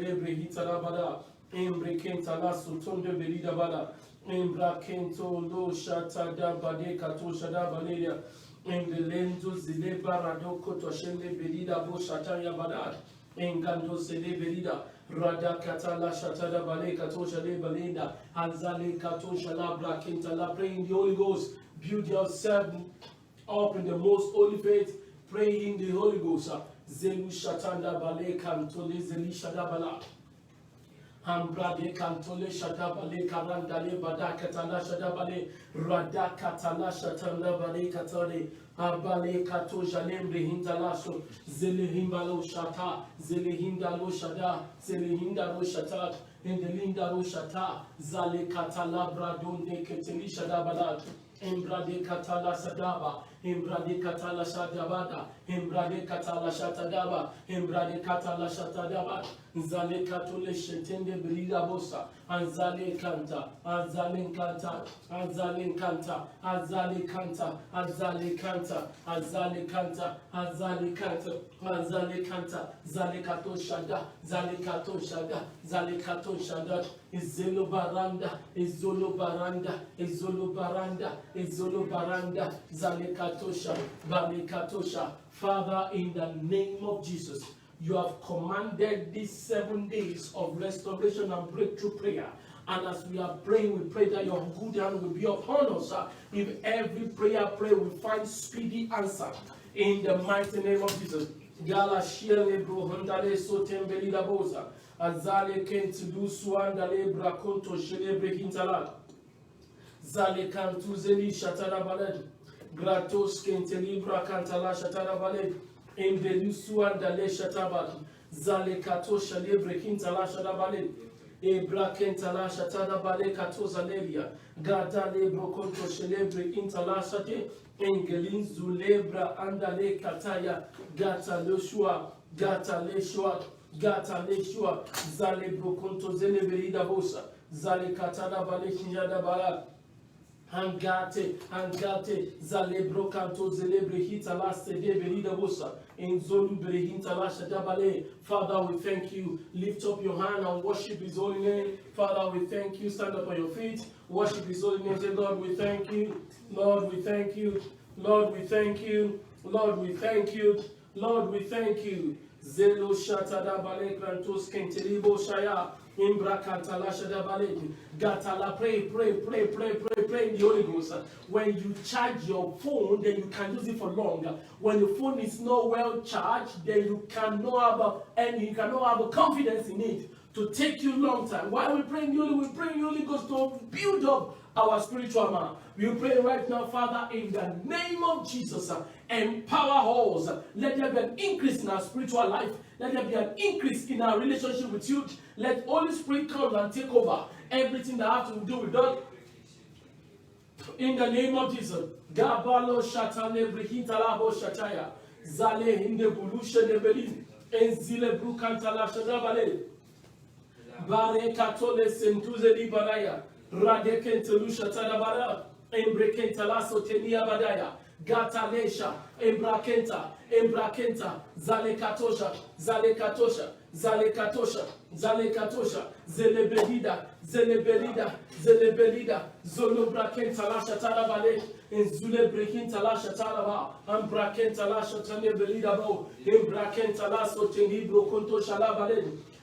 celebre hitala bada. Embre kenta la sotonde belida bada. Embra kento lo shata da bade kato shada baleria. Engelendo zile barado koto shende belida bo shata ya bada. Engando zile belida. Rada katala shatada bale kato shade balenda. Anzale kato shalabra kenta la. Pray in the Holy Ghost. Build yourself up in the most holy faith. Pray in the Holy Ghost. Zelu shatanda bale kantole zeli shadabala. Hambrade kantole shadabale karandale bada katala shadabale. Rada katala shatanda bale katale. Abale kato jalembre hindalasho. Zele himbalo shata. Zele hindalo shada. Zele hindalo shata. Endelinda ro shata. Zale katala bradonde keteli shadabala. Embrade katala sadaba, embrade katala shadabada, embrade katala shatadaba, embrade katala shatadaba, zale katole shetende brida bosa, anzale kanta, azale kanta, azale kanta, azale kanta, azale kanta, azale kanta, azale kanta, azale kanta, zale kato shada, zale kato shada, zale kato shada, izolo baranda, izolo baranda, izolo baranda, izolo baranda, zale katosha, bale katosha. Father, in the name of Jesus, you have commanded these 7 days of restoration and breakthrough prayer. And as we are praying, we pray that your good hand will be upon us. If every prayer will find speedy answer. In the mighty name of Jesus. Gala shiele bro handale sotembeli da bosa. Azale kentu suandale brakonto shelebre hintala. Zale kantu zeli shatara baled. Gratos kenteli brakantala shatara baled. Embelu suandale shatabal. Zale kato shelebre hintala shatabale. Ebra kentala shatada bale kato zalelia. Gada le brokonto shelebre hintala shate. Engelin zulebra andale kataya. Gata leshua. Gata leshua. Gata leshua. Zale brokonto zele berida bosa. Zale katada bale kinjada bala. Hangate, zale brokanto zelebre hitala sede berida bosa. In zolu berehita la shadabale. Father, we thank you. Lift up your hand and worship his holy name. Father, we thank you. Stand up on your feet. Worship his holy name. Say, Lord, we thank you. Lord, we thank you. Lord, we thank you. Lord, we thank you. Lord, we thank you. Zelo shatada bale grantos kentelibo shaya. Imbrakantala shadabale. Gatala, pray in the Holy Ghost. When you charge your phone, then you can use it for longer. When the phone is not well charged, then you cannot have confidence in it to take you long time. While we pray in the Holy Ghost to build up our spiritual man. We pray right now, Father, in the name of Jesus, empower us. Let there be an increase in our spiritual life. Let there be an increase in our relationship with you. Let Holy Spirit come and take over everything that has to do with us. In the name of Jesus. Gabalo shatane brihintalabo shataya. Zale hinde bulushe nebelin. Enzile brukantala shadabale. Bare katole sentuze di baraya. Radekentelu shatadabara. Embrekentala sotenia badaya. Gatalesha. Embrakenta. Zalekatosha. Zelebelida. Zolobrakentala shatadabale. Enzulebrekintala shatadaba. Ambrakentala shatanebelida bo. Embrakentala sotenibro konto shalabale.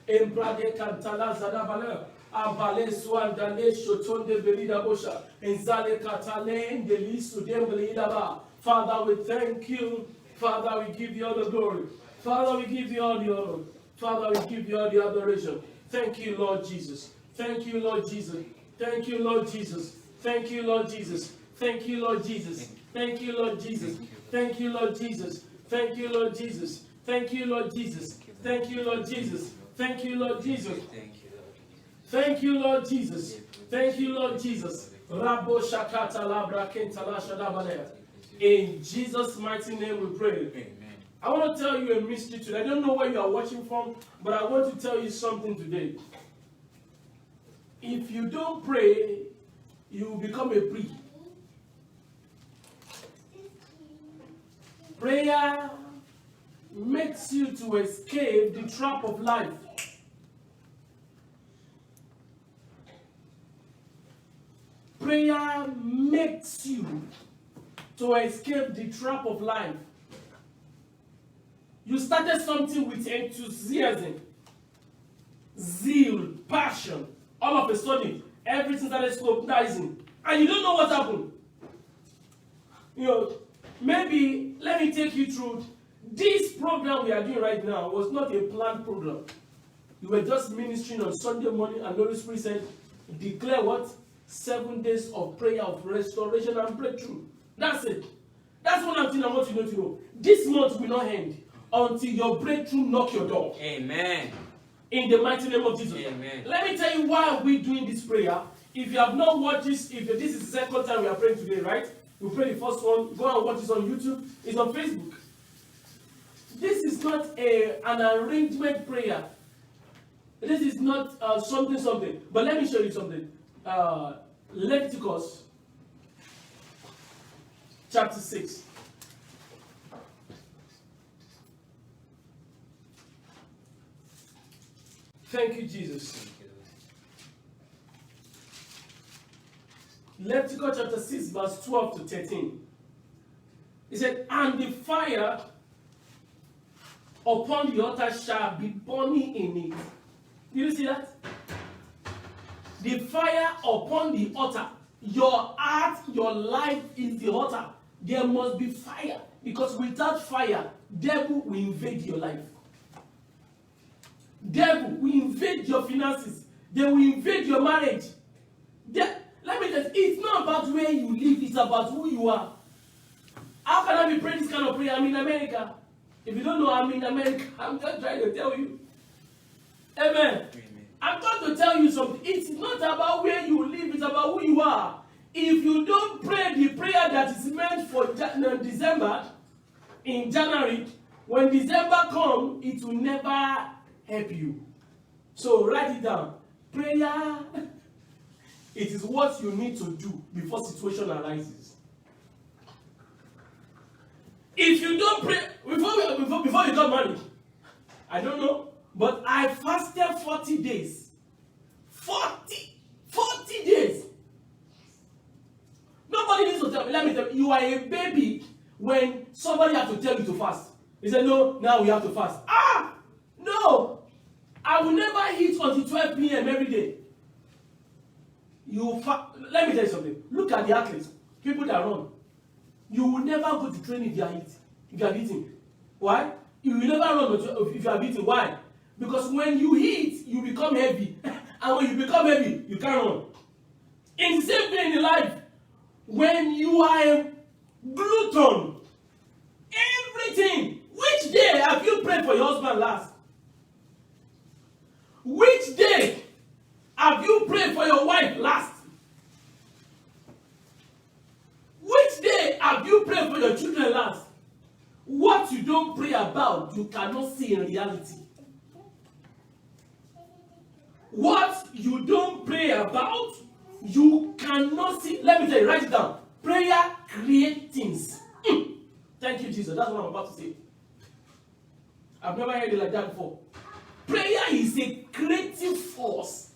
Embrade kantala zadabale. Abale swandale shotonde belida bosha. Enzale katale endeli sudem belida ba. Father, we thank you. Father, we give you all the glory. Father, we give you all the honor. Father, we give you all the adoration. Thank you, Lord Jesus. Thank you, Lord Jesus. Thank you, Lord Jesus. Thank you, Lord Jesus. Thank you, Lord Jesus. Thank you, Lord Jesus. Thank you, Lord Jesus. Thank you, Lord Jesus. Thank you, Lord Jesus. Thank you, Lord Jesus. Thank you, Lord Jesus. Thank you, Lord Jesus. Thank you, Lord Jesus. Rabo shakata labra kentala shadabalea. In Jesus' mighty name we pray. Amen. I want to tell you a mystery today. I don't know where you are watching from, but I want to tell you something today. If you don't pray, you will become a priest. Prayer makes you to escape the trap of life. Prayer makes you to escape the trap of life. You started something with enthusiasm, zeal, passion. All of a sudden, everything started scrutinizing, and you don't know what happened. Maybe let me take you through. This program we are doing right now was not a planned program. We were just ministering on Sunday morning, and the Holy Spirit said, declare what? 7 days of prayer of restoration and breakthrough. That's it. That's one thing I want you to know. This month will not end until your breakthrough knock your door. Amen. In the mighty name of Jesus. Amen. Let me tell you why we're doing this prayer. If you have not watched this, if this is the second time we are praying today, right? We prayed the first one. Go and watch this on YouTube. It's on Facebook. This is not an arrangement prayer. This is not something. But let me show you something. Leviticus chapter 6. Thank you, Jesus. Leviticus chapter 6, verse 12 to 13. He said, and the fire upon the altar shall be burning in it. Do you see that? The fire upon the altar. Your heart, your life is the altar. There must be fire. Because without fire, devil will invade your life. Devil will invade your finances. They will invade your marriage. Let me tell you, it's not about where you live, it's about who you are. How can I be praying this kind of prayer? I'm in America. If you don't know I'm in America, I'm just trying to tell you. Amen. I'm going to tell you something. It's not about where you live, it's about who you are. If you don't pray the prayer that is meant for December, in January, when December comes, it will never help you. So write it down. Prayer, it is what you need to do before situation arises. If you don't pray, before you got married, I don't know, but I fasted 40 days. 40 days. Nobody needs to tell me. Let me tell you, you are a baby when somebody has to tell you to fast. He said, no, now we have to fast. No. I will never eat until 12 p.m. every day. Let me tell you something. Look at the athletes, people that run. You will never go to training if you are eating. Why? You will never run if you are eating. Why? Because when you eat, you become heavy. And when you become heavy, you can't run. In the same way in life, when you are a glutton, everything. Which day have you prayed for your husband last? Which day have you prayed for your wife last? Which day have you prayed for your children last? What you don't pray about, you cannot see in reality. What you don't pray about, you cannot see. Let me tell you, write it down. Prayer creates things. Thank you, Jesus. That's what I'm about to say. I've never heard it like that before. Prayer is a creative force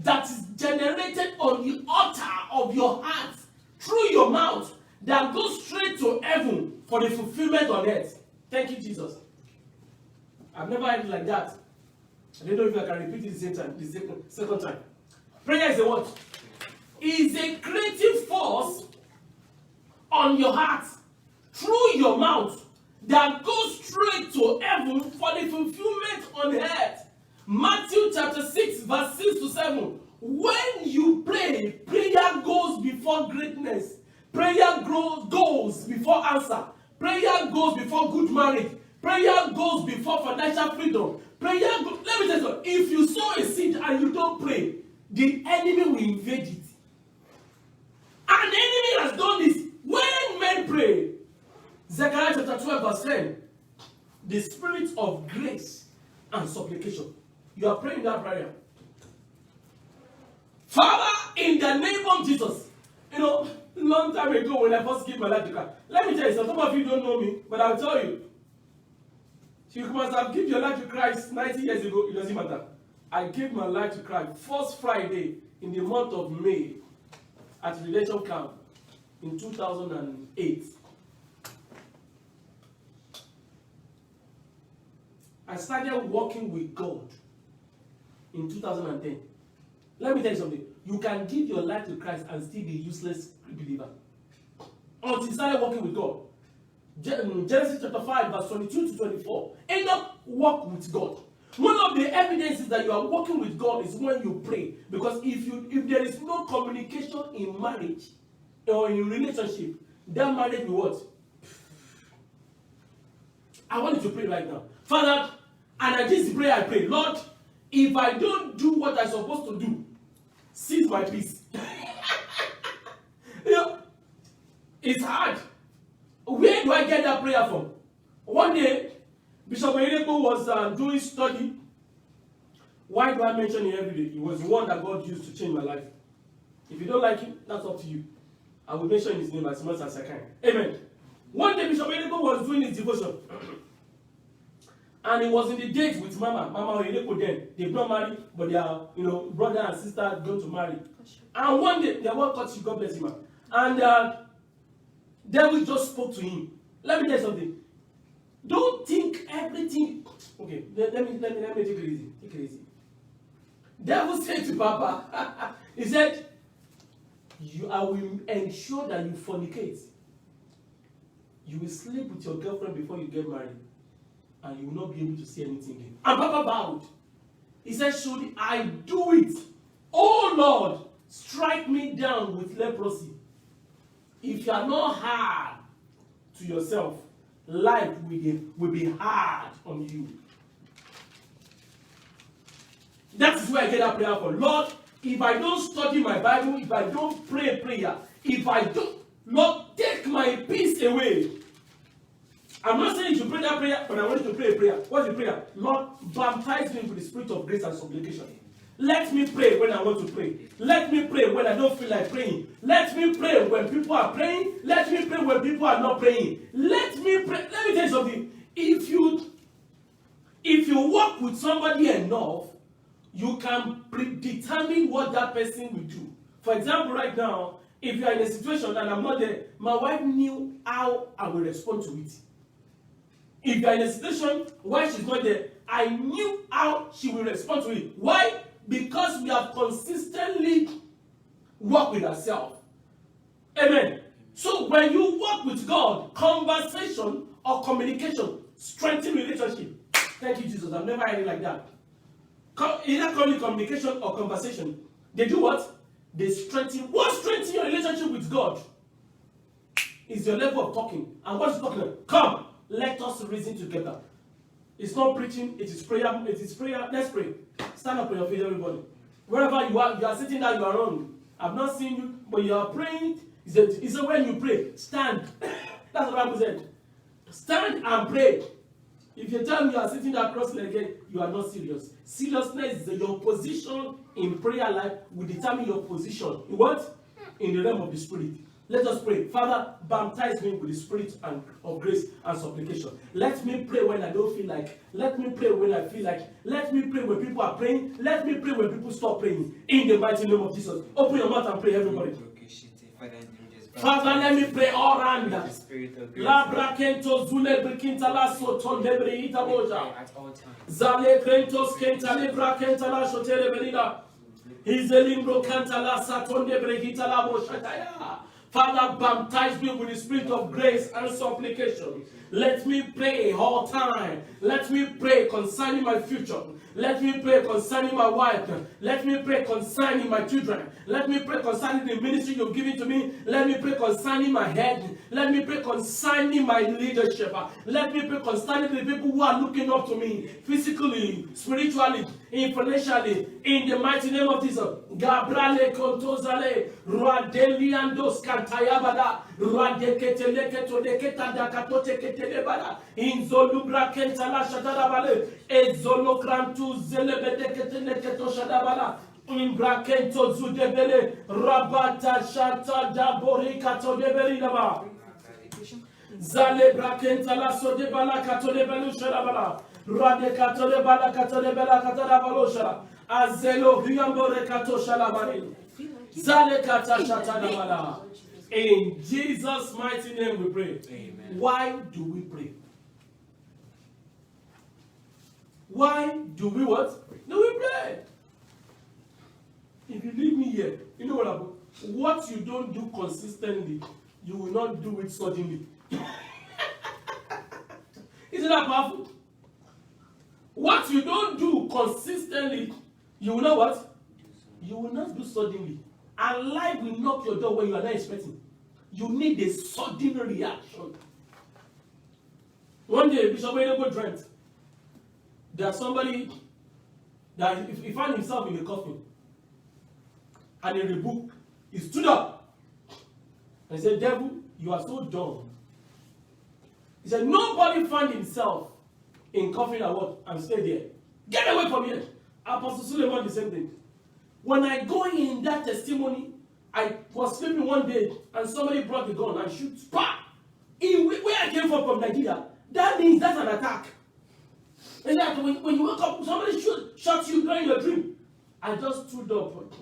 that is generated on the altar of your heart through your mouth that goes straight to heaven for the fulfillment on earth. Thank you, Jesus. I've never heard it like that. I don't know if I can repeat it the second time. Prayer is a what? Is a creative force on your heart through your mouth that goes straight to heaven for the fulfillment on earth. Matthew chapter 6, verse 6 to 7. When you pray, prayer goes before greatness. Prayer goes before answer. Prayer goes before good marriage. Prayer goes before financial freedom. Let me tell you something. If you sow a seed and you don't pray, the enemy will invade it. And the enemy has done this. When men pray, Zechariah chapter 12 verse 10, the spirit of grace and supplication. You are praying that prayer. Father, in the name of Jesus. Long time ago when I first gave my life to Christ. Let me tell you, some of you don't know me, but I'll tell you. You must have given your life to Christ 90 years ago. It doesn't matter. I gave my life to Christ first Friday in the month of May at Redemption Camp in 2008. I started walking with God in 2010. Let me tell you something. You can give your life to Christ and still be a useless believer. Until you started walking with God. Genesis chapter 5, verse 22 to 24. Enoch walked with God. One of the evidences that you are walking with God is when you pray. Because if there is no communication in marriage or in relationship, that marriage will what? I want you to pray right now. Father, and this is the prayer I pray. Lord, if I don't do what I'm supposed to do, seize my peace. You know, it's hard. Where do I get that prayer from? One day, Bishop Oyedepo was doing study. Why do I mention him every day? He was the one that God used to change my life. If you don't like him, that's up to you. I will mention his name as much as I can. Amen. One day, Bishop Oyedepo was doing his devotion. And he was in the date with Mama Oyedepo then. They've not married, but they are, brother and sister going to marry. And one day, they were cut you, God bless him. And devil just spoke to him. Let me tell you something. Don't think everything. Okay, let me take it easy. Take it easy. Devil said to Papa, he said, I will ensure that you fornicate. You will sleep with your girlfriend before you get married. And you will not be able to see anything again. And Papa bowed. He said, should I do it? Oh Lord, strike me down with leprosy. If you are not hard to yourself, life will be hard on you. That is where I get that prayer from. Lord, if I don't study my Bible, if I don't pray prayer, if I don't, Lord, take my peace away. I'm not saying you should pray that prayer, but I want you to pray a prayer. What's the prayer? Lord, baptize me with the spirit of grace and supplication. Let me pray when I want to pray. Let me pray when I don't feel like praying. Let me pray when people are praying. Let me pray when people are not praying. Let me pray. Let me tell you something. If you work with somebody enough, you can determine what that person will do. For example, right now, if you are in a situation and I'm not there, my wife knew how I will respond to it. If you are in a situation where she's not there, I knew how she will respond to it. Why? Because we have consistently worked with ourselves. Amen. So when you work with God, conversation or communication strengthen relationship. Thank you, Jesus. I've never heard it like that. Either communication or conversation, they do what? They strengthen. What strengthens your relationship with God is your level of talking. And what is talking about? Come, let us reason together. It's not preaching, it is prayer. It is prayer. Let's pray. Stand up on your feet, everybody. Wherever you are sitting down, you are wrong. I've not seen you, but you are praying. He said when you pray, stand. That's what the Bible said. Stand and pray. If you tell me you are sitting there cross-legged, you are not serious. Seriousness is your position in prayer life will determine your position. In what? In the realm of the spirit. Let us pray. Father, baptize me with the spirit of grace and supplication. Let me pray when I don't feel like. Let me pray when I feel like. Let me pray when people are praying. Let me pray when people stop praying. In the mighty name of Jesus. Open your mouth and pray, everybody. Father, let me pray all around. La brakento zule brikinta la soton debre ita boja. Zale krentos kenta le brakenta la shotere berida. Izelimbro kanta la saton debre ita la boshataya. Father, baptize me with the spirit of grace and supplication. Let me pray all time. Let me pray concerning my future. Let me pray concerning my wife. Let me pray concerning my children. Let me pray concerning the ministry you've given to me. Let me pray concerning my head. Let me pray concerning my leadership. Let me pray concerning the people who are looking up to me physically, spiritually, financially. In the mighty name of Jesus. Gabrale kontozale radeliandos kantayabada radeketele ketodeketa dakatote ketelebada inzolubra kentala shadarabale ezolokrantu zelebede ketele ketoshadabala imbrakento zudebele rabata shata dabori katodebeli daba zale brakentala sodebala katodebelu shadabala radekatodebala katodebela katadabalo shara azelo hiyambore katoshalabani In Jesus' mighty name we pray. Amen. Why do we pray? Why do we what? Do we pray? If you leave me here, you know what happens? What you don't do consistently, you will not do it suddenly. Isn't that powerful? What you don't do consistently, you will not what? You will not do suddenly. And life will knock your door when you are not expecting. You need a sudden reaction. One day, Bishop Oyedepo dreamt that somebody that he found himself in a coffin, and in the book, he stood up and he said, "Devil, you are so dumb." He said, "Nobody found himself in coffin and what? And stay there. Get away from here." Apostle Suleiman, the same thing. When I go in that testimony, I was sleeping one day and somebody brought the gun and shoot. Pa! Where I came from Nigeria, that means that's an attack. And that when you wake up, somebody shot you during your dream. I just stood up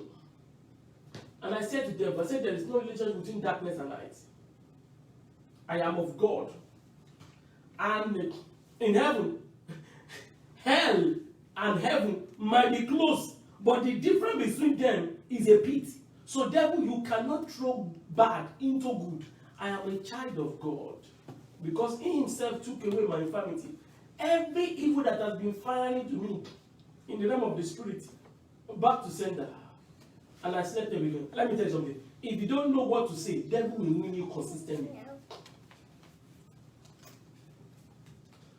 and I said to them, I said, there is no relationship between darkness and light. I am of God. And in heaven, hell and heaven might be close, but the difference between them is a pit. So devil, you cannot throw bad into good. I am a child of God because he himself took away my infirmity. Every evil that has been firing to me in the realm of the spirit, back to sender. And I slept again. Let me tell you something. If you don't know what to say, devil will win you consistently.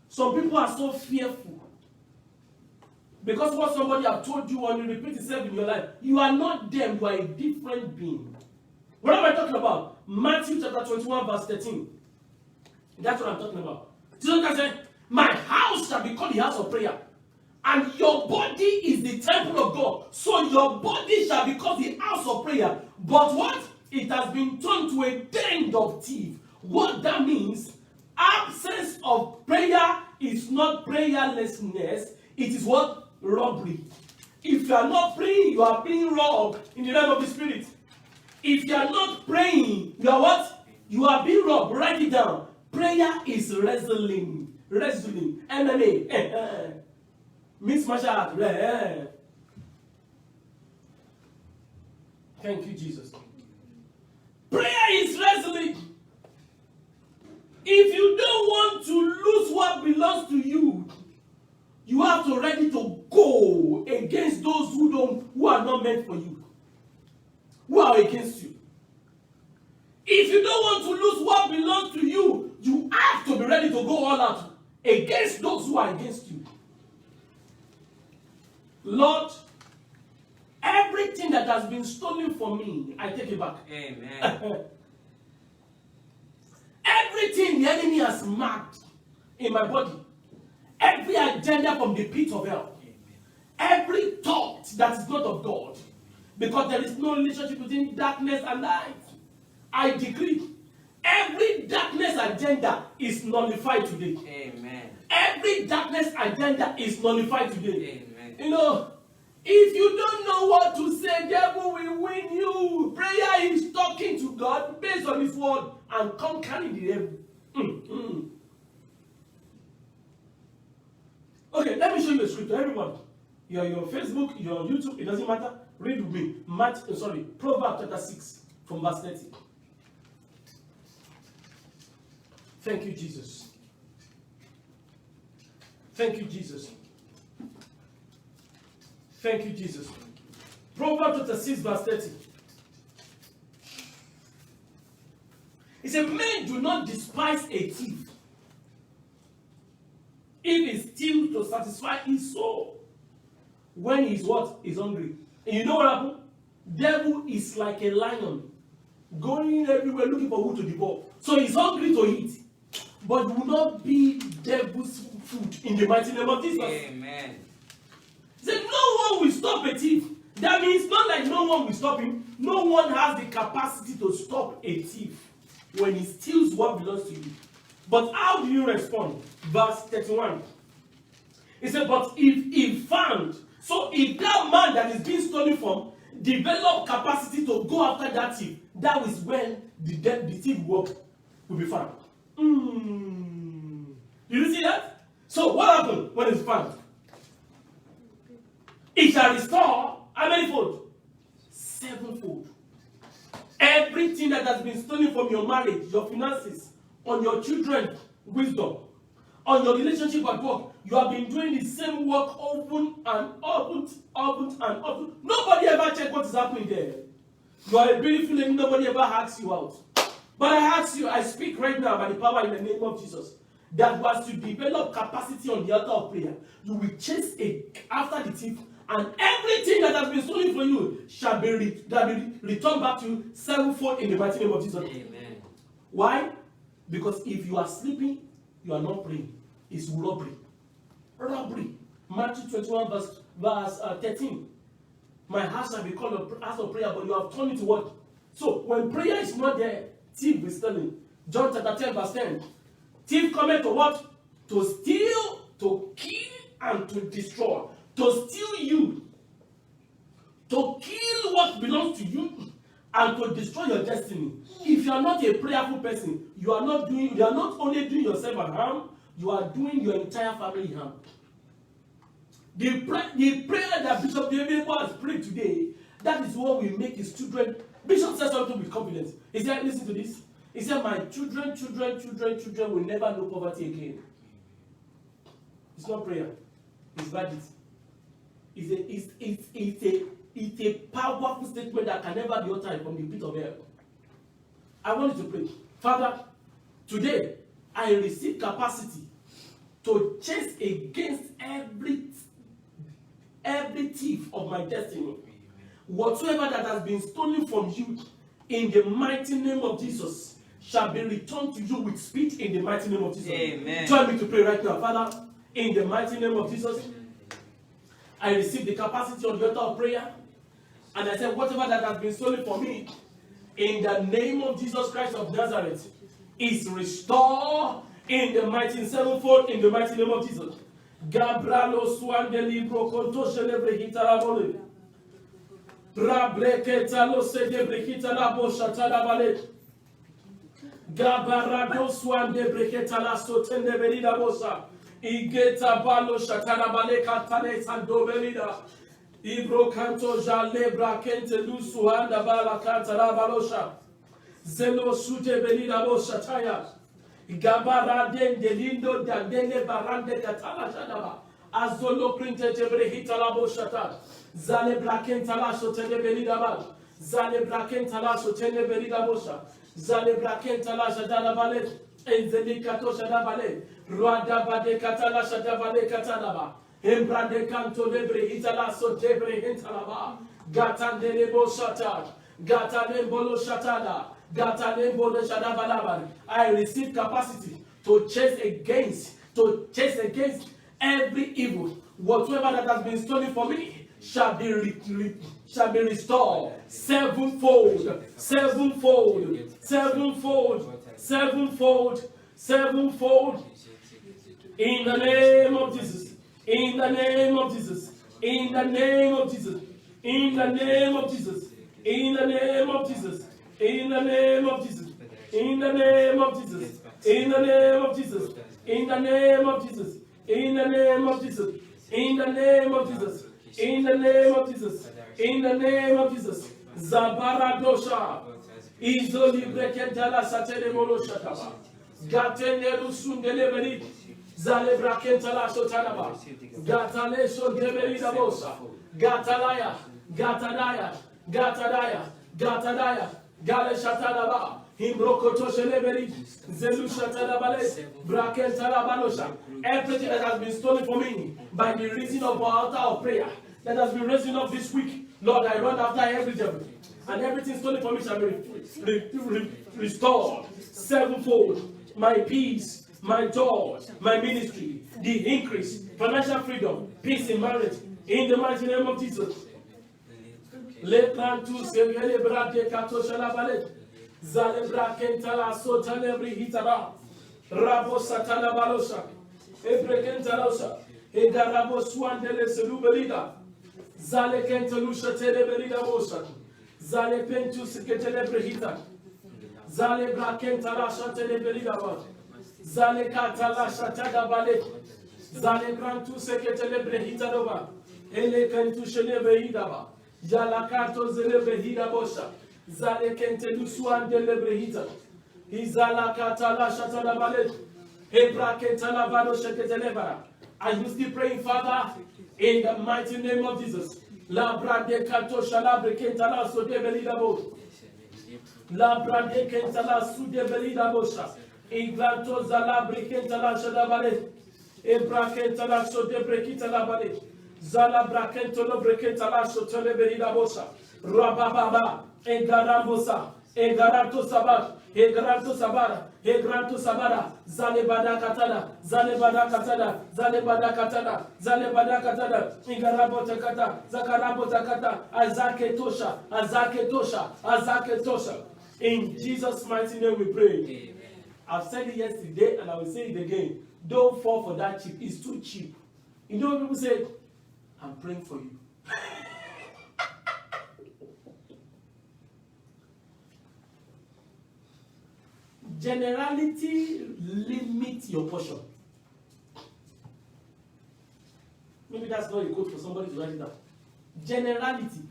Some people are so fearful because what somebody have told you and you repeat itself in your life, you are not them, you are a different being. What am I talking about? Matthew chapter 21 verse 13. That's what I'm talking about. Jesus said, "My house shall be called the house of prayer, and your body is the temple of God. So your body shall be called the house of prayer. But what? It has been turned to a den of thieves." What that means, absence of prayer is not prayerlessness. It is what? Robbery. If you are not praying, you are being robbed in the realm of the spirit. If you are not praying, you are what? You are being robbed. Write it down. Prayer is wrestling. Wrestling. MMA. Mixed martial art. Thank you, Jesus. Prayer is wrestling. If you don't want to lose what belongs to you, you have to ready to go against those who are not meant for you, who are against you. If you don't want to lose what belongs to you, you have to be ready to go all out against those who are against you. Lord, everything that has been stolen from me, I take it back. Amen. Everything the enemy has marked in my body, every agenda from the pit of hell, every thought that is not of God, because there is no relationship between darkness and light, I decree every darkness agenda is nullified today. Amen. Every darkness agenda is nullified today. Amen. You know, if you don't know what to say, devil will win you. Prayer is talking to God based on his word and conquering the devil. Okay, let me show you a scripture. Everybody, you're on Facebook, you're on YouTube, it doesn't matter. Read with me. Proverbs chapter 6 from verse 30. Thank you, Jesus. Thank you, Jesus. Thank you, Jesus. Proverbs chapter 6 verse 30. It says, men do not despise a thief if he steals to satisfy his soul when he's what? Is hungry. And you know what happened? Devil is like a lion going everywhere looking for who to devour. So he's hungry to eat, but will not be devil's food in the mighty name of Jesus. Amen. He said, no one will stop a thief. That means not like no one will stop him. No one has the capacity to stop a thief when he steals what belongs to you. But how do you respond? Verse 31. He said, but if he found, so if that man that is being stolen from develop capacity to go after that thief, that is when the thief will be found. Did you see that? So what happened when it's found? It shall restore how many fold? 7-fold. Everything that has been stolen from your marriage, your finances, on your children, wisdom, on your relationship at work, you have been doing the same work often and often. Nobody ever check what is happening there. You are a beautiful lady, nobody ever asks you out. But I ask you, I speak right now by the power in the name of Jesus, that was to develop capacity on the altar of prayer. You will chase after the thief, and everything that has been stolen from you shall be returned back to you 7-fold in the mighty name of Jesus. Amen. Why? Because if you are sleeping, you are not praying. It's robbery. Robbery. Matthew 21 verse 13. My house shall be called a house of prayer, but you have turned it to what? So when prayer is not there, thief is stealing. John chapter 10 verse 10. Thief cometh to what? To steal, to kill, and to destroy. To steal you. To kill what belongs to you, and to destroy your destiny. If you are not a prayerful person, you are not only doing yourself harm, you are doing your entire family harm. The prayer that Bishop David has prayed today, that is what will make his children. Bishop said something with confidence. He said, listen to this. He said, my children will never know poverty again. It's not prayer. It's verdict. It's a powerful statement that can never be uttered from the pit of hell. I want you to pray. Father, today I receive capacity to chase against every thief of my destiny. Whatsoever that has been stolen from you, in the mighty name of Jesus, shall be returned to you with speed in the mighty name of Jesus. Amen. Join me to pray right now. Father, in the mighty name of Jesus, I receive the capacity on the altar of prayer. And I said, whatever that has been stolen from me, in the name of Jesus Christ of Nazareth, is restored in the mighty 7-fold in the mighty name of Jesus. Gabralo swandeli brokonto celebre hitarabole. Rabreketalo celebre hitarabo shatarabale. Gabarado swande breketala sotende berida bosa. Igeta balo shatarabale katane sando berida. Ibro kanto jale brakente lusuanda bala katarabalosha. Zelo sute berida bosa taya. Gabarade delindo dandele barande katala shadaba. Azolo printe tebre hitala boshata. Zale brakenta la sotende berida bal. Zale brakenta la sotende berida bosha. Zale brakenta la shadala bale. Enzeli kato shadabale. Ruada bade katala shadabale katalaba. Embrande canto lebre hitala so debre hintalaba. Gatandele boshata. Gatalembolo shatada. Gatalembolo shadabalaban. I receive capacity to chase against every evil. Whatsoever that has been stolen from me shall be restored 7-fold, 7-fold, 7-fold, 7-fold, 7-fold. In the name of Jesus. In the name of Jesus. In the name of Jesus. In the name of Jesus. In the name of Jesus. In the name of Jesus. In the name of Jesus. In the name of Jesus. In the name of Jesus. In the name of Jesus. In the name of Jesus. In the name of Jesus. In the name of Jesus. Zabaradosha. Izoli brekentala satele molo shataba. Gatene rusundele beri. Zale brakentala sotanaba. Gatale so deberi dabosa. Gatalaya. Gatadaya. Gatadaya. Gatadaya. Gale shatanaba. Himbrokoto sheleberi. Zelu shatanabale. Brakentala balosha. Everything that has been stolen from me by the reason of our altar of prayer that has been raising up this week, Lord, I run after every devil. And everything stolen from me shall be restored 7-fold. My peace, my joy, my ministry, the increase, financial freedom, peace in marriage, in the mighty name of Jesus. Leprantu sevele brade kato shalabale. Zalebra kentala sotanebri hitaba. Rabo satana balosha. Ebrekentalosa. Egarabo swandele selubelida. Zale kentelusha teleberida bosa. Zale pentus ketelebrehita. Zale brakentalasha teleberida bosa. Zale katalasha tagabale. Zale grantus ketelebrehita doba. Ele kentushele behida ba. Yala kato zele behida bosa. Zale kentelusu andele brehita. Izala katalasha tagabale. Hebra kentalabado sheketelebara. Are you still praying, Father? In the mighty name of Jesus. La brade kato shalabre kentala so de belida bo. La brade kentala su de belida bosha. Iglanto zalabre kentala shadabale. Ebra kentala so de brekitala bale. Zala brakento lo brekentala so tole belida bosha. Rabababa. Engarambosa. Engarato sabat. Egranto sabara. Egranto sabara. Zalebada katada. Zalebada katada. Zalebada katada. Zalebada katada. Ingarabo takata. Zakarabo takata. Azake tosha. Azake tosha. Azake tosha. In Jesus' mighty name we pray. Amen. I've said it yesterday and I will say it again. Don't fall for that cheap. It's too cheap. You know what people say? I'm praying for you. Generality limits your portion. Maybe that's not a quote for somebody to write it down. Generality.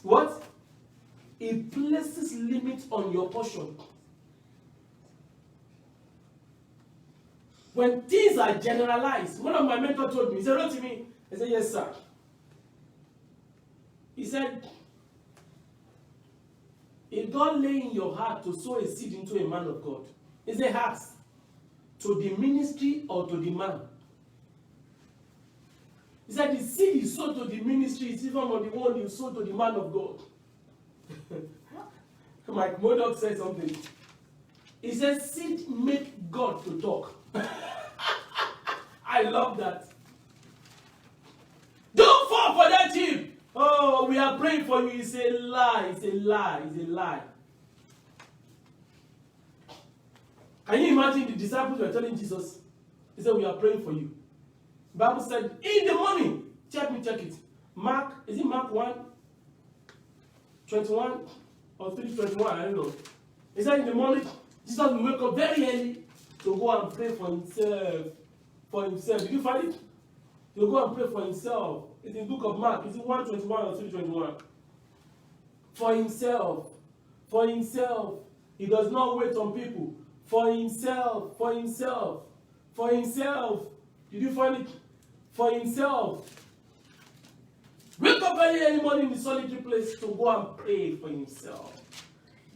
What? It places limits on your portion. When things are generalized, one of my mentors told me, he said, "Wrote to me." I said, "Yes, sir." He said, if God lay in your heart to sow a seed into a man of God, is a heart to the ministry or to the man? He said the seed you sow to the ministry is even on the one you sow to the man of God. Mike Modoc said something. He said seed make God to talk. I love that. Don't fall for that tip. Oh, we are praying for you. It's a lie. It's a lie. It's a lie. Can you imagine the disciples were telling Jesus? He said, "We are praying for you." The Bible said, in the morning, check it. Mark, is it Mark 1:21 or 3:21? I don't know. He said in the morning, Jesus will wake up very early to go and pray for himself. Did you find it? To go and pray for himself. It's in the book of Mark. Is it 1:21 or 3:21? For himself. For himself. He does not wait on people. For himself. For himself. For himself. Did you find it? For himself. Wake up early morning in the solitary place to go and pray for himself.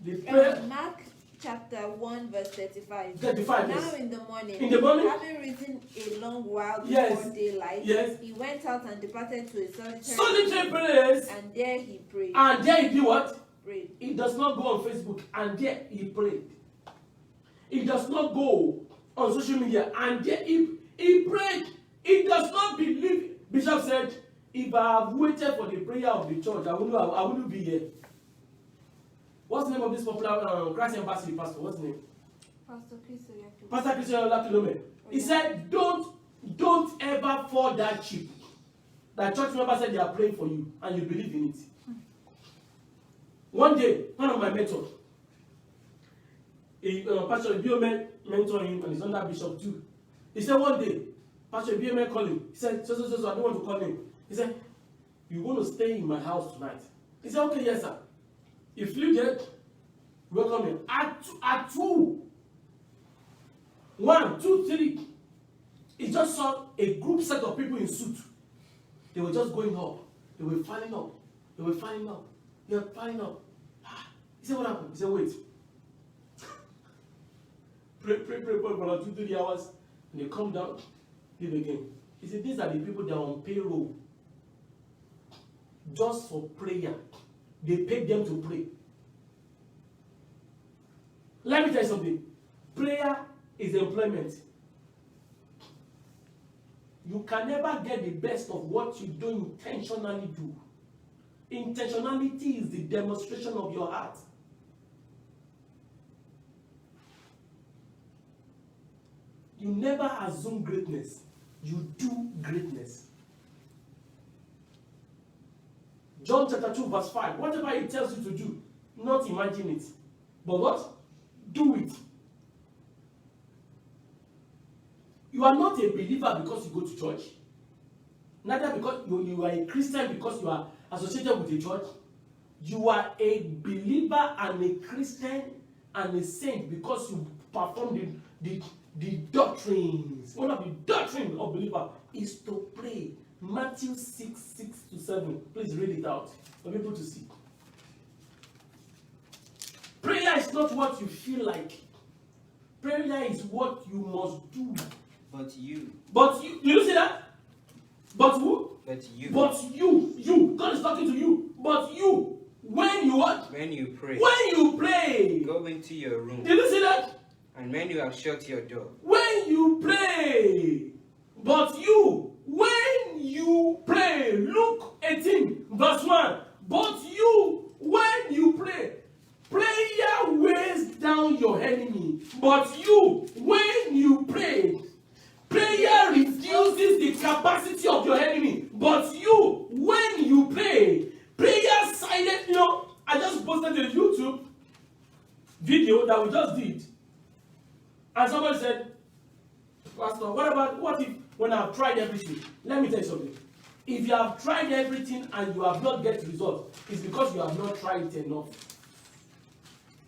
The prayer. Mark chapter 1 verse 35. 35. Now Yes. in the morning, having risen a long while before daylight, he went out and departed to a solitary place, and there he prayed. And there he did what? Prayed. He does not go on Facebook, and there he prayed. He does not go on social media, and there he prayed. He does not believe. Bishop said, "If I have waited for the prayer of the church, I wouldn't be here." What's the name of this popular Christ Embassy pastor? What's the name? Pastor Christian. Pastor Christian Olakilome. He said, don't ever fall that cheap. That church member said they are praying for you, and you believe in it. One day, one of my mentors, Pastor Biome mentored him, and he's under Bishop too. He said one day, Pastor Biome called him. He said, so, I don't want to call him. He said, "You want to stay in my house tonight?" He said, "Okay, yes, sir." He flew there, welcome him. At 2, 1, 2, 3, he just saw a group set of people in suit. They were just going up. They were filing up. They were filing up. They were filing up. He said, "What happened?" He said, "Wait." Pray for about 2-3 hours. And they come down, leave again. He said, "These are the people that are on payroll. Just for prayer. They paid them to pray." Let me tell you something. Prayer is employment. You can never get the best of what you don't intentionally do. Intentionality is the demonstration of your heart. You never assume greatness. You do greatness. John chapter 2 verse 5. Whatever it tells you to do, not imagine it. But what? Do it. You are not a believer because you go to church. Neither because you are a Christian because you are associated with a church. You are a believer and a Christian and a saint because you perform the doctrines. One of the doctrines of believer is to pray. Matthew 6:6-7. Please read it out for people to see. Prayer is not what you feel like. Prayer is what you must do. But you. You see that? But who? But you. But you. God is talking to you. But you. When you what? When you pray. When you pray. Go into your room. Did you see that? And when you have shut your door. When you pray. But you. When you pray. Luke 18 verse 1. But you. When you pray. Prayer weighs down your enemy. But you. When you pray. Prayer reduces the capacity of your enemy. But you, when you pray, prayer silent. I just posted a YouTube video that we just did. And somebody said, Pastor, what if when I've tried everything? Let me tell you something. If you have tried everything and you have not get results, it's because you have not tried it enough.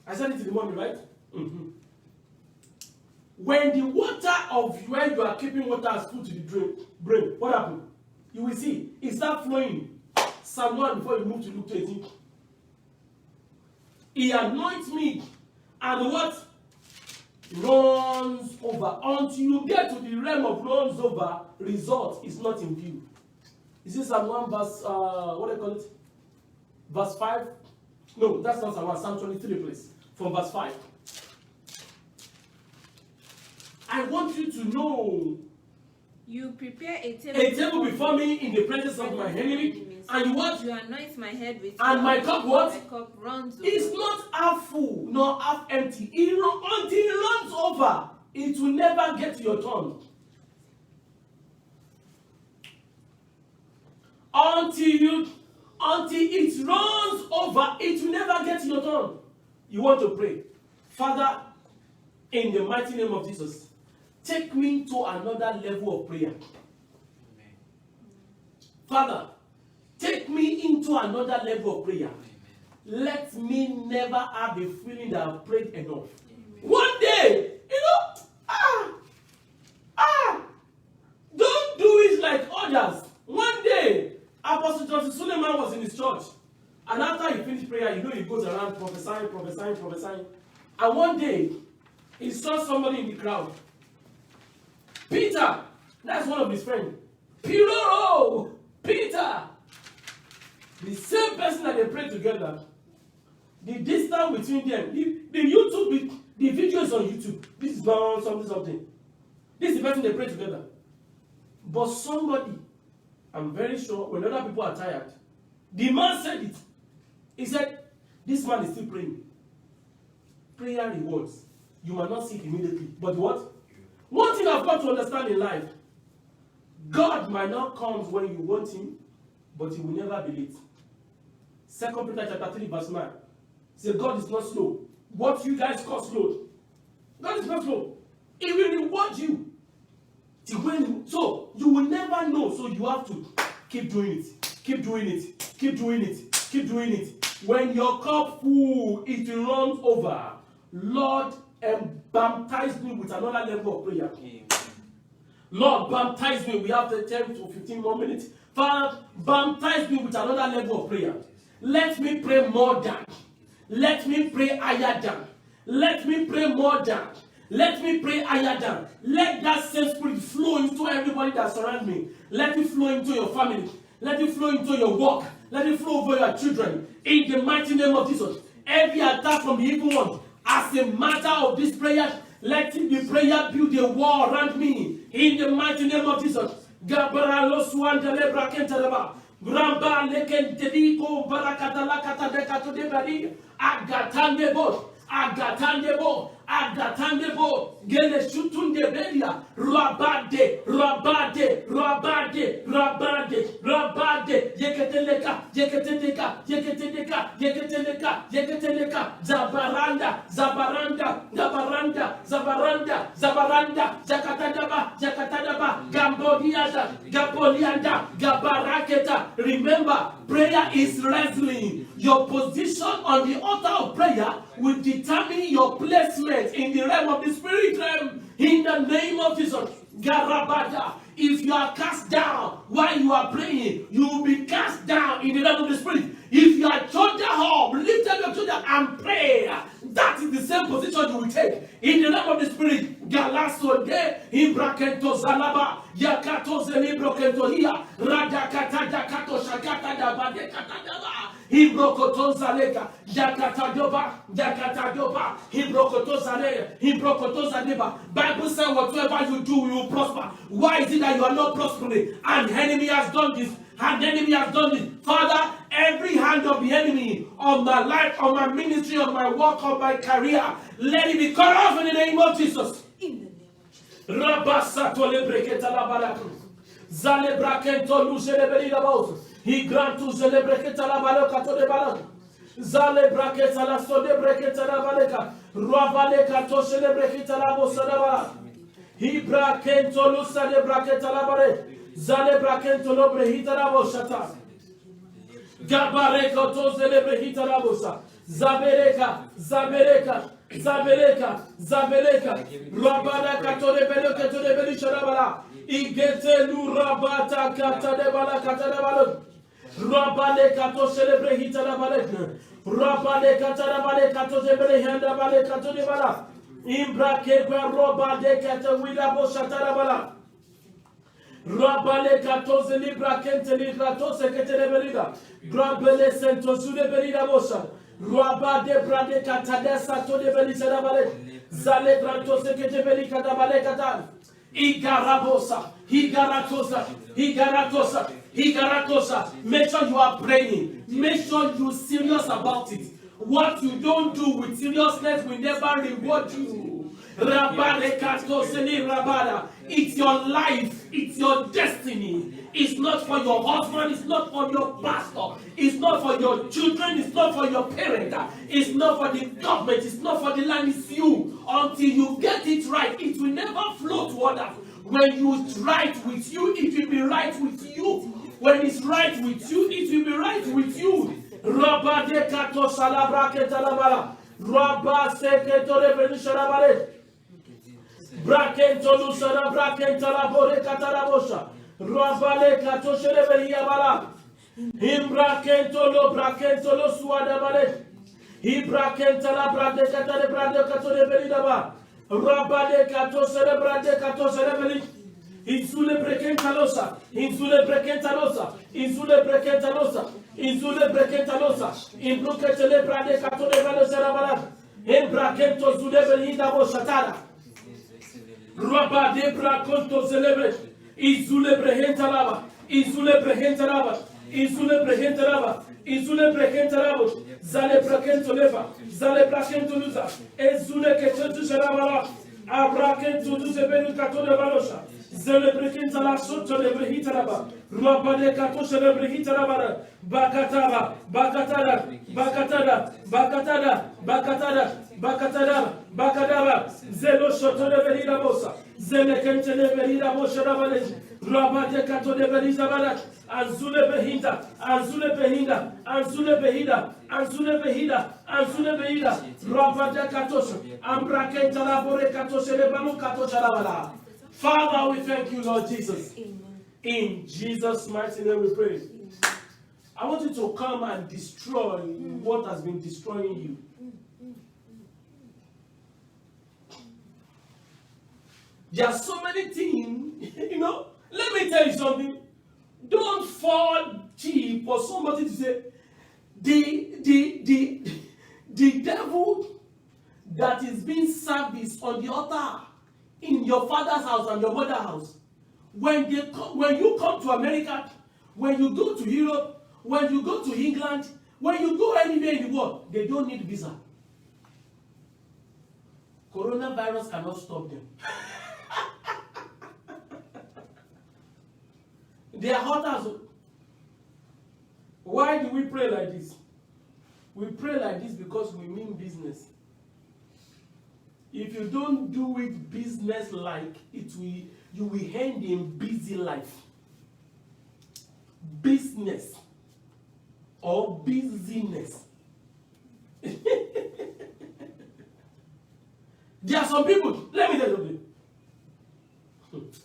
I said it in the morning, right? Mm-hmm. When the water of where you are keeping water as food to the brain, what happened? You will see, it start flowing. Psalm 1 before you move to Luke 18. He anoints me, and what? Runs over. Until you get to the realm of runs over, result is not in view. Is this Psalm 1 verse, what do you call it? Verse 5? No, that's not Psalm 1, Psalm 23 please. From verse 5. I want you to know. You prepare a table before me in the presence of my enemy. And what? You anoint my head with and my cup what? My cup runs over. It's not half full nor half empty. Until it runs over, it will never get to your turn. Until it runs over, it will never get to your turn. You want to pray. Father, in the mighty name of Jesus, take me to another level of prayer. Amen. Father, take me into another level of prayer. Amen. Let me never have a feeling that I've prayed enough. Amen. One day, don't do it like others. One day, Apostle Joseph Suleiman was in his church. And after he finished prayer, he goes around prophesying. And one day, he saw somebody in the crowd. Peter, that's one of his friends. Peter. The same person that they prayed together. The distance between them. The video is on YouTube. This is not something. This is the person they prayed together. But somebody, I'm very sure, when other people are tired, the man said it. He said, this man is still praying. Prayer rewards. You might not see it immediately. But what? One thing I've got to understand in life, God might not come when you want him, but he will never be late. 2 Peter chapter 3 verse 9. Say God is not slow. What you guys call slow, God is not slow. He will reward you. So you will never know. So you have to keep doing it. When your cup full, it runs over. Lord, baptize me with another level of prayer. Amen. Lord, baptize me. We have the 10 to 15 more minutes. Father, baptize me with another level of prayer. Let me pray more than. Let me pray higher than. Let me pray more than. Let me pray higher than. Let that same spirit flow into everybody that surrounds me. Let it flow into your family. Let it flow into your work. Let it flow over your children. In the mighty name of Jesus. Every attack from the evil one, as a matter of this prayer, let the prayer build a wall around me. In the mighty name of Jesus. agatandebo, agatandebo, gele shutunde belia, rabade, rabade, rabade, rabade, rabade, yeketeleka, yeketeleka, yeketeleka, yeketeleka, yeketeleka, zabaranda, zabaranda, zabaranda, zabaranda, zabaranda, zakatadaba, zakatadaba, gambodiada, gabolianda, gabaraketa. Remember, prayer is wrestling. Your position on the altar of prayer will determine your placement in the realm of the spirit realm. In the name of Jesus, Garabata. If you are cast down while you are praying, you will be cast down in the realm of the spirit. If you are shoulder up, lift up your shoulder and pray. That is the same position you will take in the realm of the spirit. Galaso de Ibrakento Zalaba, Yakato Zelibrokento Hia, Radakata Dakato Shakata Dabade Katadaba, Ibrokoto Zaleka, Yakata Doba, Yakata Doba, Ibrokoto Zale, Ibrokoto Zaleba. Bible says whatever you do, you will prosper. Why is it that you are not prospering? An enemy has done this. An enemy has done this. Father, every hand of the enemy on my life, on my ministry, on my work, on my career, let it be cut off in the name of Jesus. In the name of Jesus. Rabasato lebreketa la balaku. Zale brakento luce lebeli la boz. He grantu zele breketa la balaka to de balaku. Zale braketa la so de breketa la baleka. Rabaleka to zele breketa la bosa la bala. He brakento lusa de braketa la bale. Zale brakento lo brehita la boshata. Gabareka to zele brehita la bosa. Zabereka, Zabereka, Zabereka, Zabereka, Rabada Katore Belo Katore Beli Sharabala, Igete Lu Rabata Katadebala Katadabalo, Rabale Kato celebre Hitarabale, Rabale Katarabale Kato Zebele Handabale Katodebala, Imbrake Robade Katawila Boshatarabala, Rabale Kato Zelibra Kenteli Rato Secretary Belida, Grabele Sentosule Belida Bosa. Roba de brade katadesa to de beli serabale zale branto sekete beli katabale katan igarabosa higaratosa higaratosa higaratosa. Make sure you are praying. Make sure you're serious about it. What you don't do with seriousness will never reward you. It's your life, it's your destiny. It's not for your husband, it's not for your pastor, it's not for your children, it's not for your parent, it's not for the government, it's not for the land, it's you. Until you get it right, it will never flow to others. When it's right with you, it will be right with you. When it's right with you, it will be right with you. Rabba de kato salabra ketalabala. Rabba seketore benisharabale. Brakento lusara brakenta labore katarabosha. Rabale kato sherebelia bala. Imbrakento lo suadabale. Ibrakenta la brade katare brade katore belidaba. Rabale kato serebrade kato serebeli. Insule brekenta losa. Insule brekenta losa. Insule brekenta losa. Insule brekenta losa. Imbruke le brade katore belo serabala. Imbrakento zule belida boshatara. Rabba de braconto celebre, Isule brehenta lava, Isule brehenta lava, Isule brehenta lava, Isule brehenta lava, Zale bracento leva, Zale bracento luza, Ezule ketentu sharabala, Abracento luze benu kato de balosha, Zele brehenta la soto de brehita lava, Rabba de kato celebrehita lava, Bakataba, Bakatada, Bakatada, Bakatada, Bakatada, Bakatada, Bakadaba, Zelo Shoto de Verida Bosa, Zelekente de Verida Bosha Rabalej, Rabate Kato de Verida Barak, Anzule Behinda, Anzule Behinda, Anzule Behida, Anzule Behida, Anzule Behida, Rabate Katosha, Ambrakenta Labore Katosha Lebalu Katosha Rabala. Father, we thank you, Lord Jesus. In Jesus' mighty name we pray. I want you to come and destroy what has been destroying you. There are so many things, let me tell you something. Don't fall cheap for somebody to say, the devil that is being serviced on the altar in your father's house and your mother's house, when you come to America, when you go to Europe, when you go to England, when you go anywhere in the world, they don't need visa. Coronavirus cannot stop them. They are hunters. Why do we pray like this? We pray like this because we mean business. If you don't do it business like, you will end in busy life. Business or busyness. There are some people, let me tell you something.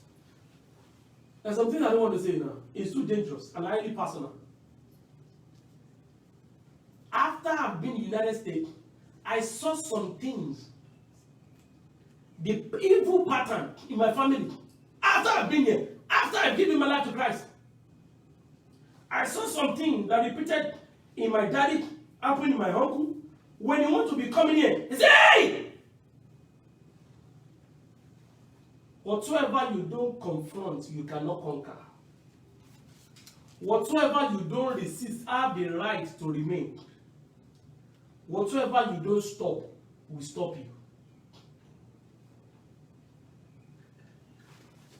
There's something I don't want to say now. It's too dangerous and highly personal. After I've been in the United States, I saw some things. The evil pattern in my family. After I've been here, after I've given my life to Christ, I saw something that repeated in my daddy, happened in my uncle. When he wants to be coming here, he said, "Hey! Whatsoever you don't confront, you cannot conquer. Whatsoever you don't resist, have the right to remain. Whatsoever you don't stop, will stop you."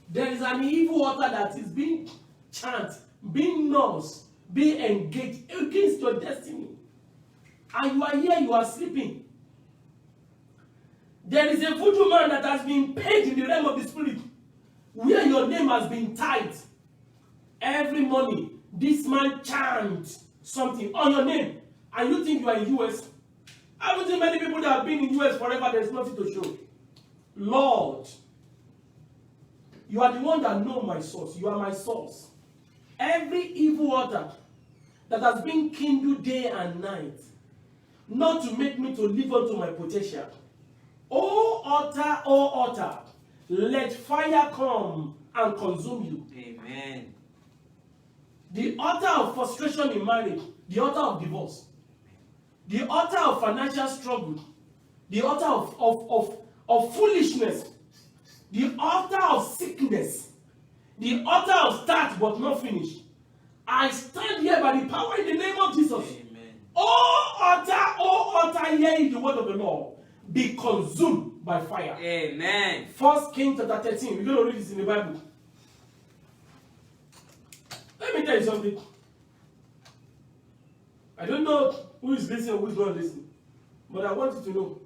There is an evil altar that is being chanted, being nursed, being engaged against your destiny. And you are here, you are sleeping. There is a voodoo man that has been paid in the realm of the spirit, where your name has been tied. Every morning, this man chants something on your name, and you think you are in US. I haven't seen many people that have been in US forever, there's nothing to show. Lord, you are the one that knows my source. You are my source. Every evil altar that has been kindled day and night, not to make me to live up to my potential. Oh altar, let fire come and consume you. Amen. The altar of frustration in marriage, the altar of divorce, the altar of financial struggle, the altar of foolishness, the altar of sickness, the altar of start but not finish. I stand here by the power in the name of Jesus. Amen. Oh altar, hear the word of the Lord. Be consumed by fire. Amen. 1 Kings chapter 13. We're going to read this in the Bible. Let me tell you something. I don't know who is listening or who is not listening, but I want you to know.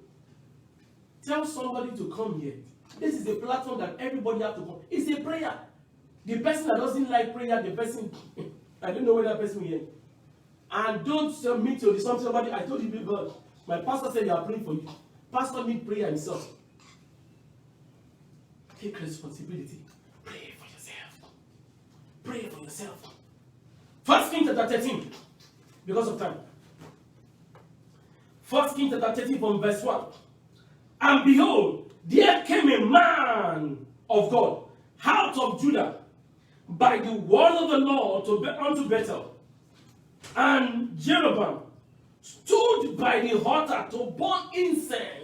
Tell somebody to come here. This is a platform that everybody has to come. It's a prayer. The person that doesn't like prayer, the person, I don't know where that person will hear. And don't submit to somebody. I told you before, my pastor said they are praying for you. Pastor needs prayer himself. Take responsibility. Pray for yourself. Pray for yourself. 1 Kings chapter 13. Because of time. 1 Kings chapter 13 from verse 1. And behold, there came a man of God out of Judah by the word of the Lord unto Bethel. And Jeroboam stood by the altar to burn incense.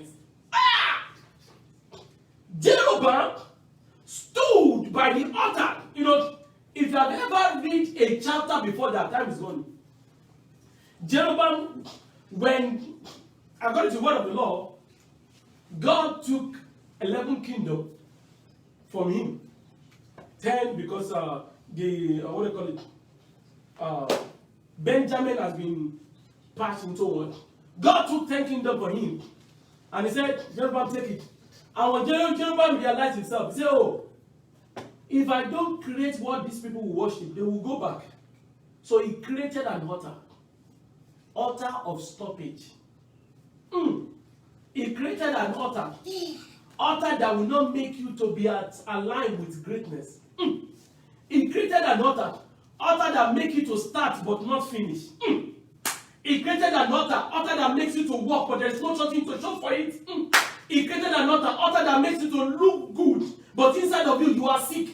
Jeroboam stood by the altar. You know, if you have ever read a chapter before that, time is gone. Jeroboam, when, according to the word of the Lord, God took 11 kingdoms from him. 10 because what do you call it? Benjamin has been passed into one. God took 10 kingdoms for him. And he said, Jeroboam, take it. And when Jeroboam realized himself, he said, oh, if I don't create what these people will worship, they will go back. So he created an altar. Altar of stoppage. He created an altar. Altar that will not make you to be aligned with greatness. He created an altar. Altar that makes you to start but not finish. He created an altar that makes you to walk but there is no something to show for it. He created an altar that makes you to look good but inside of you are sick.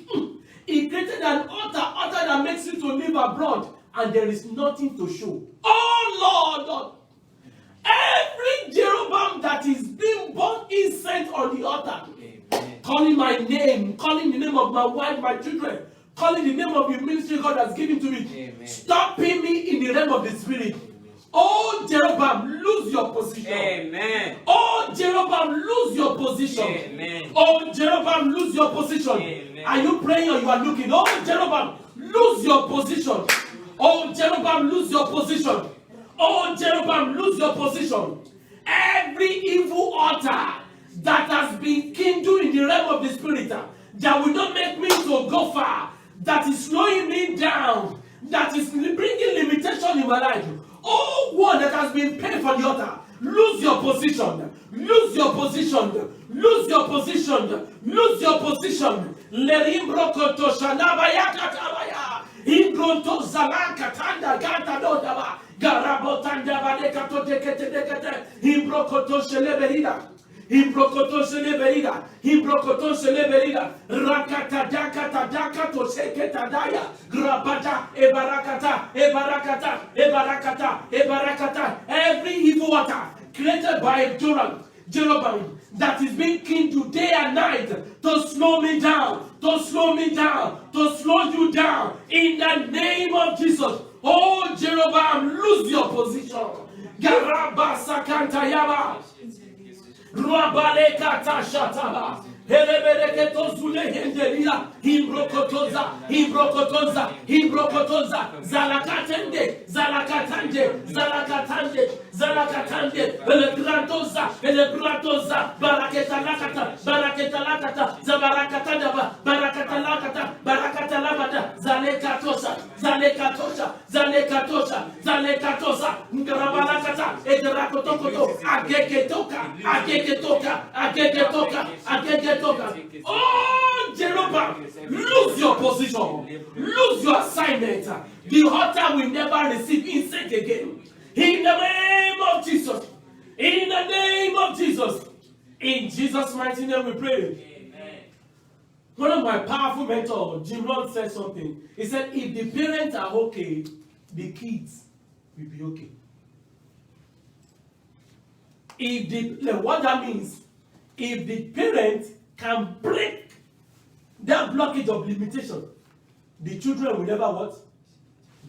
He created an altar that makes you to live abroad and there is nothing to show. Oh Lord! Every Jeroboam that is being born incense on the altar, calling my name, calling the name of my wife, my children, calling the name of the ministry God has given to me, Amen. stopping me in the realm of the spirit. Oh Jeroboam, lose your position. Amen. Oh Jeroboam, lose your position. Amen. Oh, Jeroboam, lose your position. Amen. Are you praying or you are looking? Oh, Jeroboam, lose your position. Oh, Jeroboam, lose your position. Oh, Jeroboam, lose your position. Every evil altar that has been kindled in the realm of the spirit that will not make me to go far, that is slowing me down, that is bringing limitation in my life. Oh, one that has been paid for the altar, lose your position. Lose your position. Lose your position. Lose your position. Lerimbroko shanabaya katabaya. Ingronto zalaka tanda gata dodaba. Garabotanda badeka to dekete dekete. Imbrokoto sheleberida. Imbrokoto sheleberida. Imbrokoto sheleberida. Rakata dakata dakato seketadaya. Grabata ebarakata ebarakata ebarakata ebarakata. Every evil water created by Jeroboam that is being kindled day and night to slow me down, to slow me down, to slow you down in the name of Jesus. Oh, Jeroboam, lose your position. Garaba sakantayaba. Ruabaleka tashataba. Herebereketo zule hendelia. Himbrokotoza, himbrokotoza, himbrokotoza. Zalakatende, zalakatande, zalakatande, zalakatande. Elebrantoza, elebrantoza. Baraketalakata, baraketalakata. Zabarakatandaba, barakatalakata, barakatalabata. Zalekatosa, zalekatosa, zalekatosa, zalekatosa. Ngarabalakata, ederakotokoto. Ageketoka, ageketoka, ageketoka, ageketoka. Oh, Jeroboam, lose your position. Lose your assignment. The altar will never receive incense again. In the name of Jesus. In the name of Jesus. In Jesus' mighty name we pray. Amen. One of my powerful mentors, Jim Rohn, said something. He said, if the parents are okay, the kids will be okay. What that means, if the parent can break that blockage of limitation, the children will never what?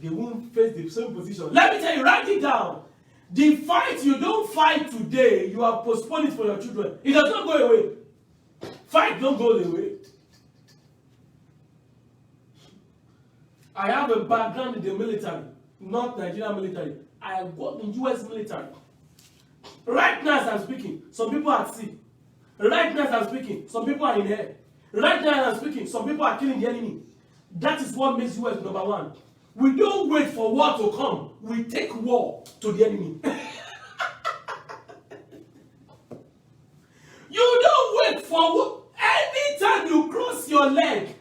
They won't face the same position. Let me tell you, write it down. The fight you don't fight today, you are postponing it for your children. It does not go away. Fight don't go away. I have a background in the military, not Nigerian military. I work in US military. Right now as I'm speaking, some people are at sea. Right now as I'm speaking, some people are in the air. Right now as I'm speaking, some people are killing the enemy. That is what makes US number one. We don't wait for war to come. We take war to the enemy. You don't wait for war. Anytime you cross your leg,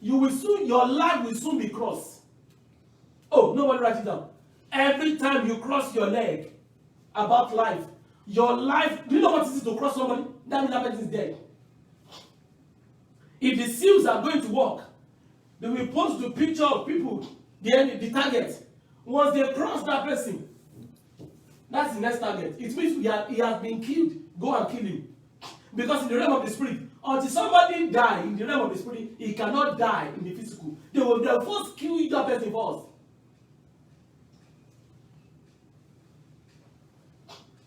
your life will soon be crossed. Oh, nobody write it down. Every time you cross your leg about life, your life, do you know what it is to cross somebody? That means that person is dead. If the SEALs are going to work, they will post the picture of people, the target. Once they cross that person, that's the next target. It means he has been killed. Go and kill him. Because in the realm of the spirit, until somebody dies in the realm of the spirit, he cannot die in the physical. They will first kill that person first.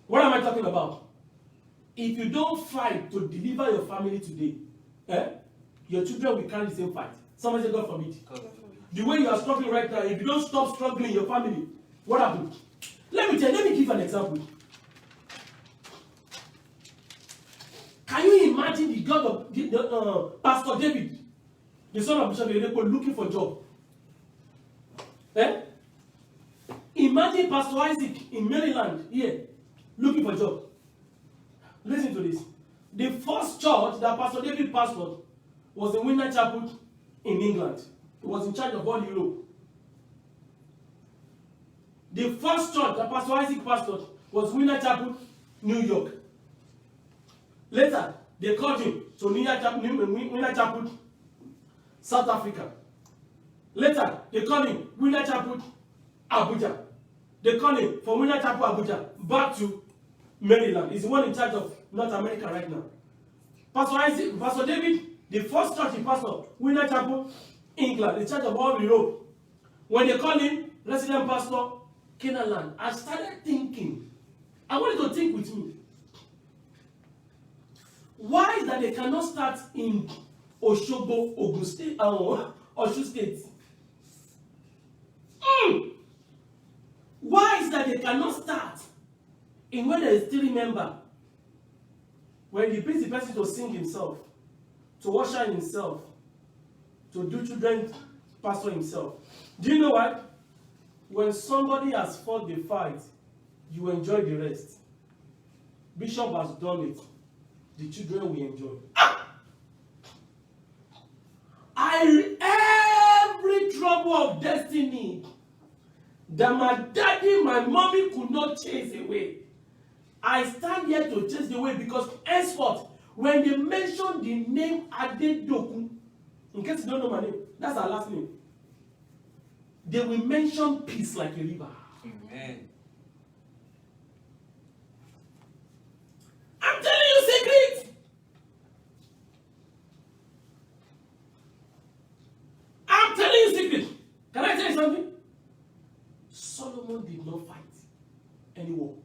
What am I talking about? If you don't fight to deliver your family today, your children will carry the same fight. Somebody say, God forbid. The way you are struggling right now, if you don't stop struggling in your family, what happens? Let me give an example. Can you imagine the God of Pastor David, the son of Bishop Oyedepo, looking for a job? Imagine Pastor Isaac in Maryland here, looking for a job. Listen to this. The first church that Pastor David pastored was in Winter Chapel in England. He was in charge of all Europe. The first church that Pastor Isaac pastored was Winter Chapel, New York. Later, they called him to Winter Chapel, South Africa. Later, they called him Winter Chapel, Abuja. They called him from Winter Chapel, Abuja, back to Maryland. He's the one in charge of North America right now. Pastor David, the first church he pastored, Winter Chapel, England, in charge of all Europe. When they called him resident pastor, Canaan land, I started thinking. I wanted to think with me. Why is that they cannot start in Oshogbo, Ogun State, Osun State? Why is that they cannot start in where there is 3 members? When he brings the person to sing himself, to usher himself, to do children pastor himself. Do you know what? When somebody has fought the fight, you enjoy the rest. Bishop has done it. The children will enjoy. Every trouble of destiny that my daddy, my mommy could not chase away, I stand here to chase away, because henceforth, when they mention the name Adedoku, in case you don't know my name, that's our last name, they will mention peace like a river. Amen. I'm telling you secret. I'm telling you secret. Can I tell you something? Solomon did not fight any war.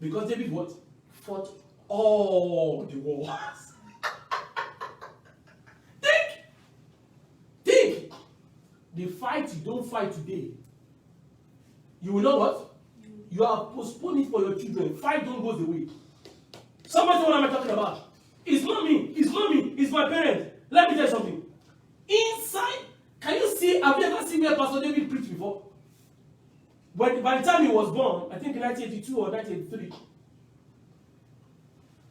Because David what? Fought all the wars. Think. The fight you don't fight today, you will know what? You have postponed it for your children. Fight don't go the way. Somebody know what am I talking about? It's not me. It's my parents. Let me tell you something. Inside, can you see, have you ever seen where Pastor David preached before? By the time he was born, I think in 1982 or 1983,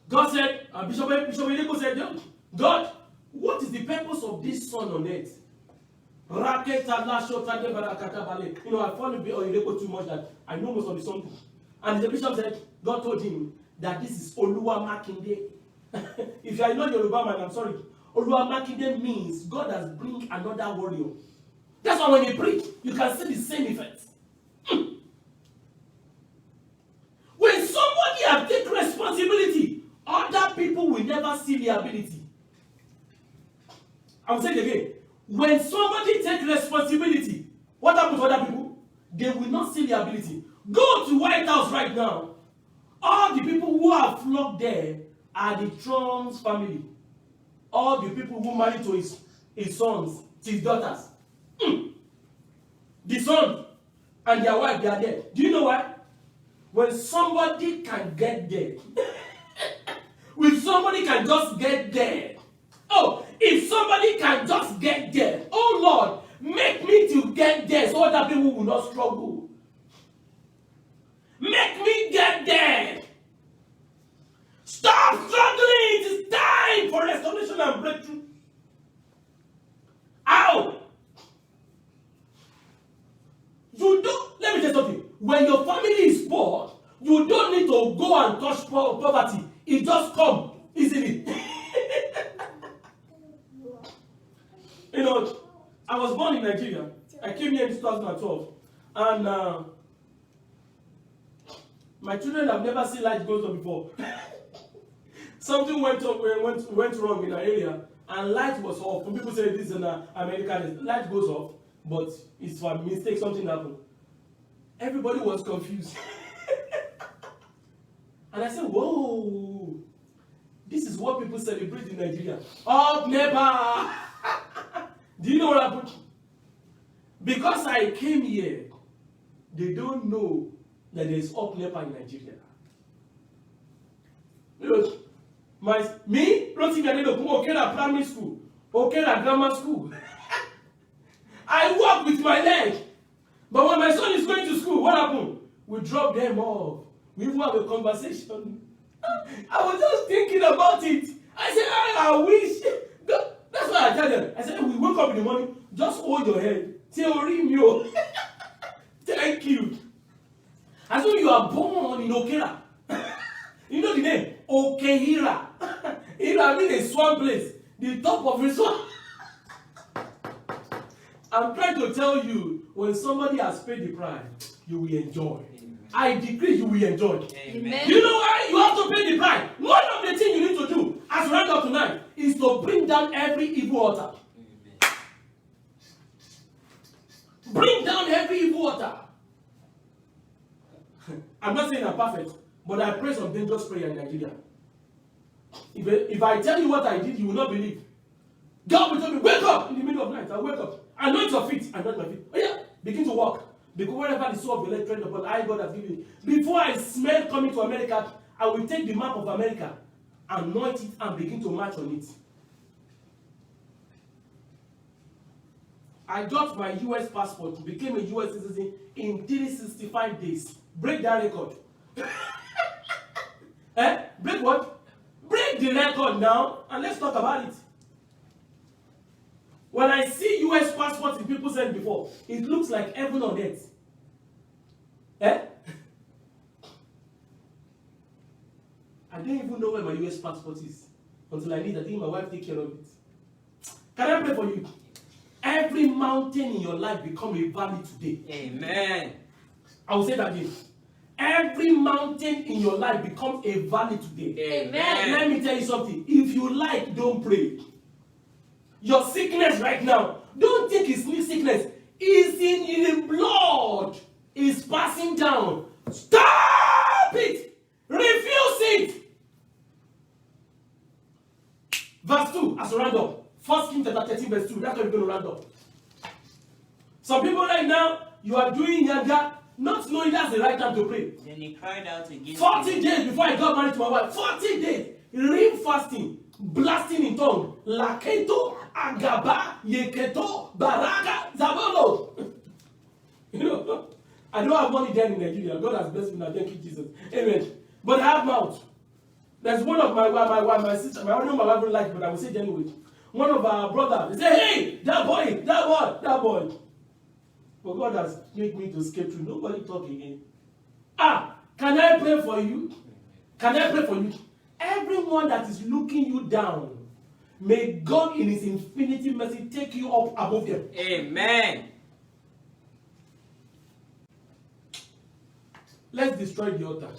God said, Bishop Edeko said, God, what is the purpose of this son on earth? You know, I follow Edeko too much that I know most of the songs. And the bishop said, God told him that this is Oluwa Makinde. If you are not Yoruba man, I'm sorry. Oluwa Makinde means God has bring another warrior. That's why when they preach, you can see the same effect. When somebody has taken responsibility, other people will never see the ability. I will say it again. When somebody takes responsibility, what happens to other people? They will not see the ability. Go to White House right now. All the people who are flocked there are the Trump's family. All the people who married to his sons, his daughters. The son and their wife, they are there. Do you know why? When somebody can get there, when somebody can just get there, oh, if somebody can just get there, oh Lord, make me to get there so other people will not struggle. Make me get there. Stop struggling. It is time for restoration and breakthrough. Ow! You don't, let me tell you something. When your family is poor, you don't need to go and touch poverty. It just comes easily. You know, I was born in Nigeria. I came here in 2012. And my children have never seen light goes on before. Something went wrong in an area, and light was off. When people say this in America, light goes off, but it's for a mistake, something happened. Everybody was confused. And I said, whoa, this is what people celebrate in Nigeria. Up NEPA! Do you know what happened? Because I came here, they don't know that there is up NEPA in Nigeria. Look, Rotimi Adedoku, Okera Primary School, Okera Grammar School. I walk with my leg. But when my son is going to school, what happened? We drop them off. We even have a conversation. I was just thinking about it. I said, I wish. That's why I tell them. I said, we wake up in the morning, just hold your head. Say, Orimio. Thank you. As when you are born in Okera. You know the name? Okehira. Hira means a swan place. The top of a swan. I'm trying to tell you, when somebody has paid the price, you will enjoy. Amen. I decree you will enjoy. Amen. You know why you have to pay the price? One of the things you need to do as we round up tonight is to bring down every evil altar. Amen. Bring down every evil altar. I'm not saying I'm perfect, but I pray some dangerous prayer in Nigeria. If I tell you what I did, you will not believe. God will tell me, wake up in the middle of the night. I wake up. Anoint your feet. Anoint my feet. Oh yeah, begin to walk. Because wherever the soul of your leg tread upon, God has given it. Before I smell coming to America, I will take the map of America, anoint it, and begin to march on it. I got my US passport, became a US citizen in 365 days. Break that record. Break what? Break the record now, and let's talk about it. When I see US passports in people said before, it looks like heaven on earth. I don't even know where my US passport is until I need that. I think my wife take care of it. Can I pray for you? Every mountain in your life become a valley today. Amen. I will say that again. Every mountain in your life becomes a valley today. Amen. Let me tell you something. If you like, don't pray. Your sickness right now, don't think it's new sickness. It's in the blood. It's passing down. Stop it. Refuse it. Verse 2, as a round up. 1 Kings chapter 13, verse 2. That's what we're going to round up. Some people right now, you are doing yoga, not knowing that's the right time to pray. Then he cried out again. 40 days before I got married to my wife. 40 days. Real fasting. Blasting in tongue. Laketo, Agaba, Yeketo, Baraka, Zabolo. You know, I don't have money there in Nigeria. God has blessed me now. Thank you, Jesus. Amen. But I have mouth. There's one of my sister. I don't know my wife don't like it, but I will say it anyway. One of our brothers, they say, hey, that boy. But God has made me to escape through. Nobody talk again. Can I pray for you? Can I pray for you? Everyone that is looking you down, may God in his infinity mercy take you up above them. Amen. Let's destroy the altar.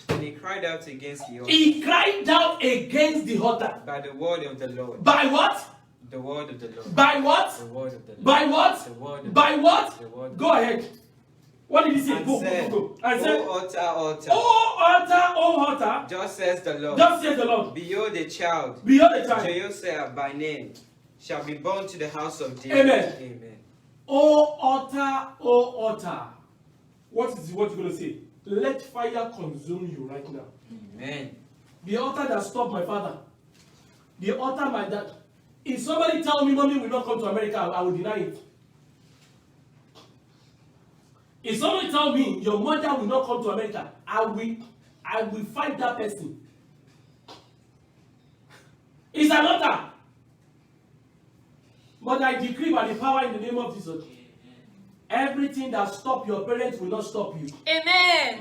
And he cried out against the altar. He cried out against the altar. By the word of the Lord. By what? The word of the Lord. By what? The word of the Lord. By what? The word of By what? the word. Go ahead. What did he say? And Go. And said, O altar, oh altar. Thus says the Lord. Thus says the Lord. Behold, a child, Jehoshaphat by name, shall be born to the house of David. Amen. Amen. Oh altar. What is what you're going to say? Let fire consume you right now. Amen. The altar that stopped my father. The altar my dad. If somebody tell me mommy will not come to America, I will deny it. If somebody tell me your mother will not come to America, I will fight that person. It's an altar. But I decree by the power in the name of Jesus. Everything that stops your parents will not stop you. Amen.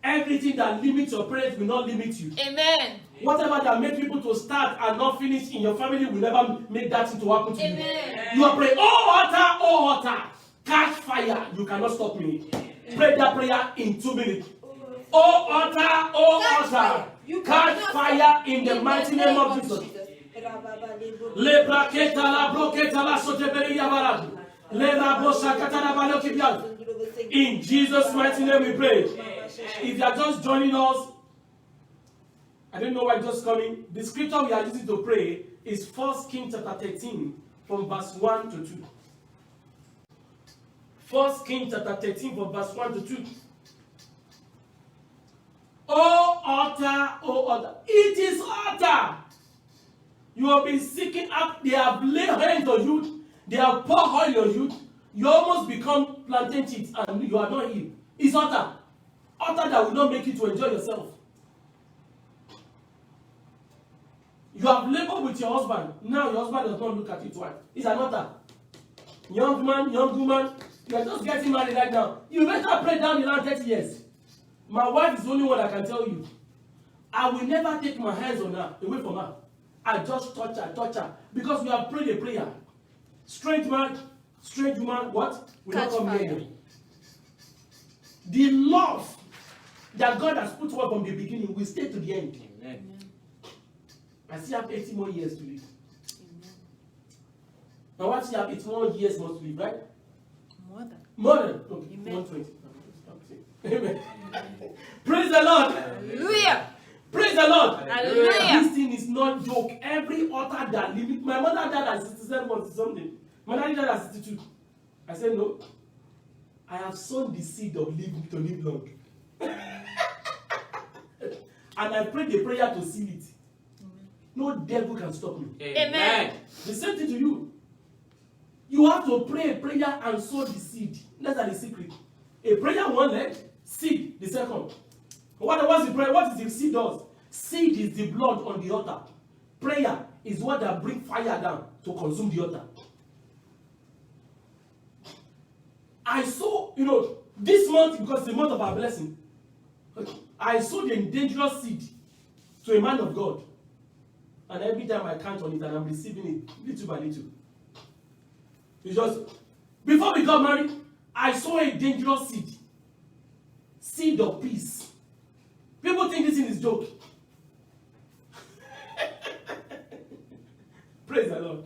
Everything that limits your parents will not limit you. Amen. Whatever that makes people to start and not finish in your family will never make that thing to happen to Amen. you. You are praying, oh altar, catch fire. You cannot stop me. Pray that prayer in 2 minutes. Oh altar, catch fire in the mighty name of Jesus. Le braketa la broketa la soteberi yabaradu. Le rabosa katana baloki biad. In Jesus' mighty name we pray. If you are just joining us, I don't know why you're just coming. The scripture we are using to pray is 1 Kings chapter 13 from verse 1 to 2. 1 Kings chapter 13 from verse 1 to 2. Oh altar, it is altar. You have been seeking up, they have laid hands on you, they have poured oil on you, you almost become plantain chips and you are not healed. It's altar. Altar that will not make you to enjoy yourself. You have labored with your husband. Now your husband does not look at you twice. It's an altar. Young man, young woman, you are just getting married right now. You better pray down the line 30 years. My wife is the only one that can tell you. I will never take my hands on her, away from her. I just touch her. Because we have prayed a prayer. Strange man, strange woman, what? Will not come near you. The love that God has put forth from the beginning will stay to the end. Amen. I still have 80 more years to live. My wife still have 80 more years more to live, right? More than. Okay, 120. Amen. Praise the Lord. Hallelujah. Praise the the Lord. Hallelujah. This thing is not joke. Every altar that limit. My mother died at 67 months something. My daddy died at 62. I said no. I have sown the seed of living to live long. And I prayed the prayer to seal it. No devil can stop me. Amen. The same thing to you. You have to pray a prayer and sow the seed. That's the secret. A prayer one leg, seed the second. What's the prayer? What is the seed does? Seed is the blood on the altar. Prayer is what that bring fire down to consume the altar. I saw, this month, because it's the month of our blessing, I sowed a dangerous seed to a man of God. And every time I count on it and I'm receiving it little by little. It's just, before we got married, I saw a dangerous seed. Seed of peace. People think this thing is joke. Praise the Lord.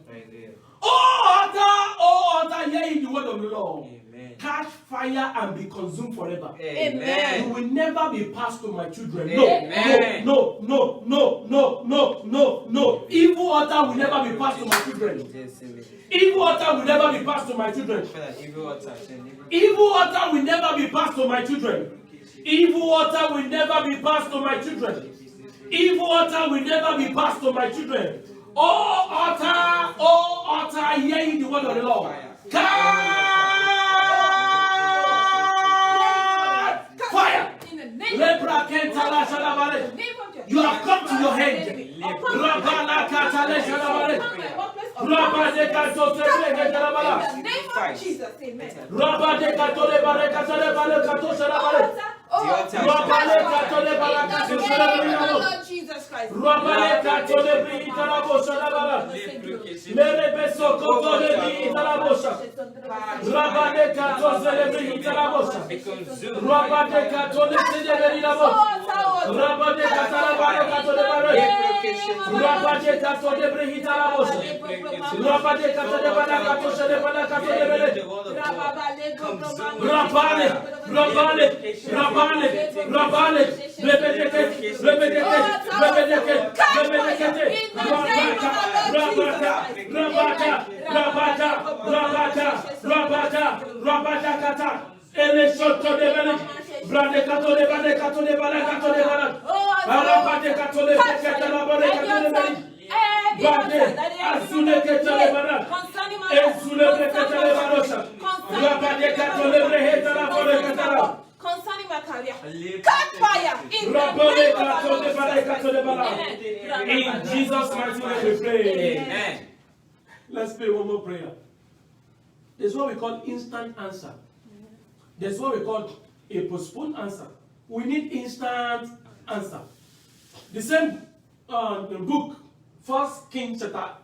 Oh, altar, hear the word of the Lord. Amen. Catch fire and be consumed forever. Amen. You will never be passed to my children. Amen. No. Evil altar will never be passed to my children. Evil altar will never be passed to my children. Evil altar will never be passed to my children. Evil altar will never be passed to my children. Evil altar will never be passed to my children. Oh altar, hear ye the word of the Lord. Fire! You have come to your head. Concerning my career, catch fire in the name of In Jesus' mighty name we pray. Amen. Let's pray one more prayer. There's what we call instant answer. There's what we call a postponed answer. We need instant answer. The same the book, 1 Kings chapter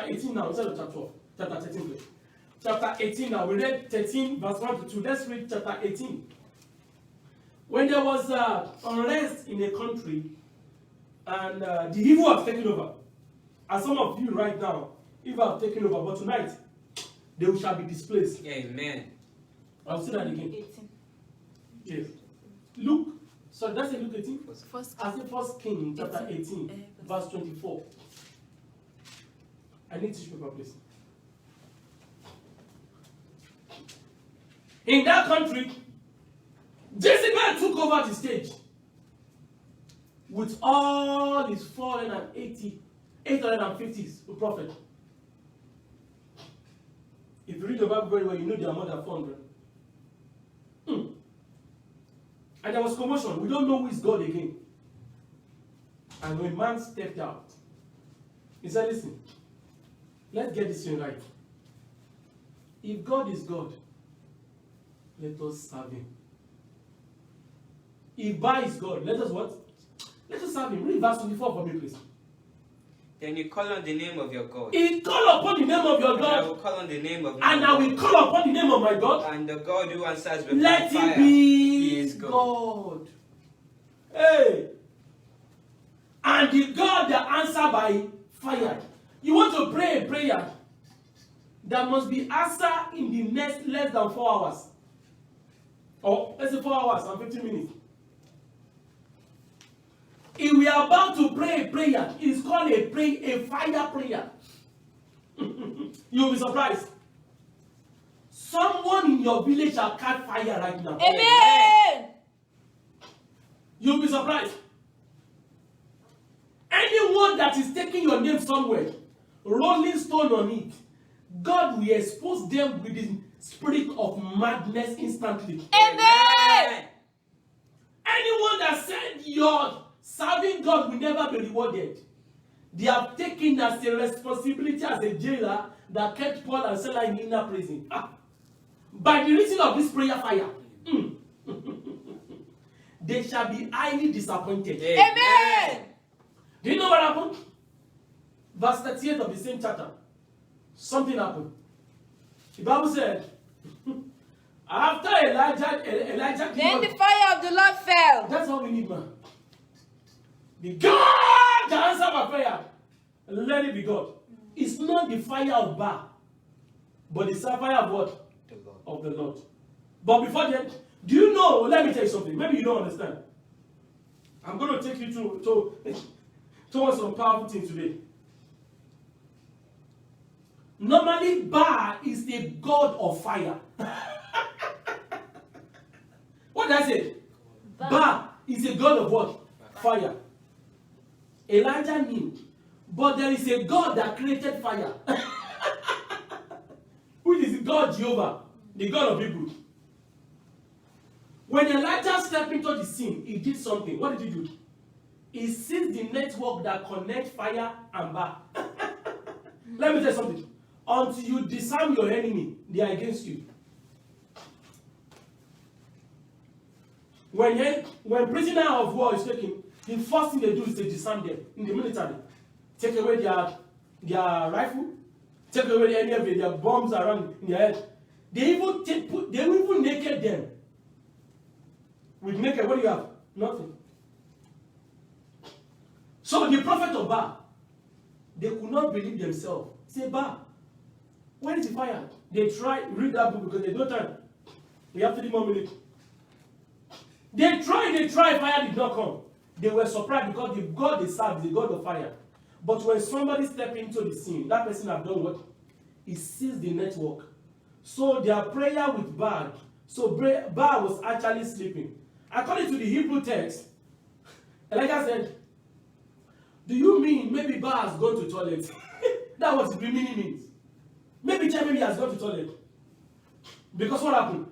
18 now, instead of chapter 12, chapter 13 please. Chapter 18 now, we read 13 verse 1 to 2. Let's read chapter 18. When there was unrest in a country and the evil have taken over, as some of you right now, evil have taken over, but tonight, they shall be displaced. Amen. I'll say that again. 18. Yes. Luke, sorry, that's Luke 18? First I say 1 King chapter 18, verse 24. I need tissue paper, please. In that country, Jezebel took over the stage with all his 850 prophets. If you read the Bible very well, you know there are more than 400. And there was commotion. We don't know who is God again. And when man stepped out, he said, listen, let's get this thing right. If God is God, let us serve him. If Baal is God, let us what? Let us serve him. Read verse 24 for me, please. Then you call on the name of your God. He call upon the name of your And I God. will call on the name of And I will call upon the name of my God. And the God who answers with Let fire. it be He is God. Hey. And the God that answer by fire. You want to pray a prayer that must be answered in the next less than 4 hours. Or let's say 4 hours and 15 minutes. If we are about to pray a prayer, it's called a fire prayer. You'll be surprised. Someone in your village shall catch fire right now. Amen. You'll be surprised. Anyone that is taking your name somewhere, rolling stone on it, God will expose them with the spirit of madness instantly. Amen. Anyone that said your serving God will never be rewarded, they have taken as a responsibility as a jailer that kept Paul and Silas in inner prison. By the reason of this prayer fire, they shall be highly disappointed. Amen. Do you know what happened? Verse 38 of the same chapter. Something happened. The Bible said, after Elijah then the fire of the Lord fell. That's what we need, man. The God that answer my prayer. Let it be God. It's not the fire of Baal, but the fire of what? Of the Lord. But before that, do you know? Let me tell you something. Maybe you don't understand. I'm going to take you towards some powerful things today. Normally, Baal is the god of fire. What did I say? Baal is a god of what? Fire. Elijah knew. But there is a God that created fire. Which is God Jehovah, the God of Hebrew. When Elijah stepped into the scene, he did something. What did he do? He seized the network that connects fire and Baal. Let me tell you something. Until you disarm your enemy, they are against you. When prisoner of war is taken, the first thing they do is they disarm them in the military. Take away their rifle, take away any of their bombs around in their head. They even naked them. With naked, what do you have? Nothing. So the prophet of Baal, they could not believe themselves. Say, Baal, where is the fire? They try, read that book because they don't time. We have 3 more minutes. They tried, fire did not come. They were surprised because the God they serve is the God of fire. But when somebody stepped into the scene, that person have done what? He seized the network. So their prayer with Baal, so Baal was actually sleeping. According to the Hebrew text, Elijah said, do you mean maybe Baal has gone to toilet? That was the meaning means. Maybe he has gone to toilet. Because what happened?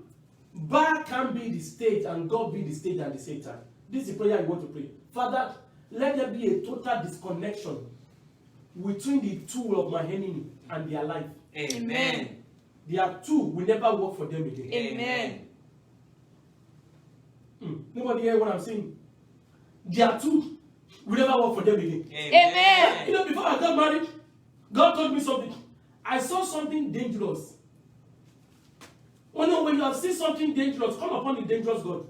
Baal can be the stage and God be the stage at the same time. This is the prayer you want to pray. Father, let there be a total disconnection between the tool of my enemy and their life. Amen. Their tool will never work for them again. Amen. Nobody hear what I'm saying? Their tool will never work for them again. Amen. You know, before I got married, God told me something. I saw something dangerous. When you have seen something dangerous, come upon the dangerous God.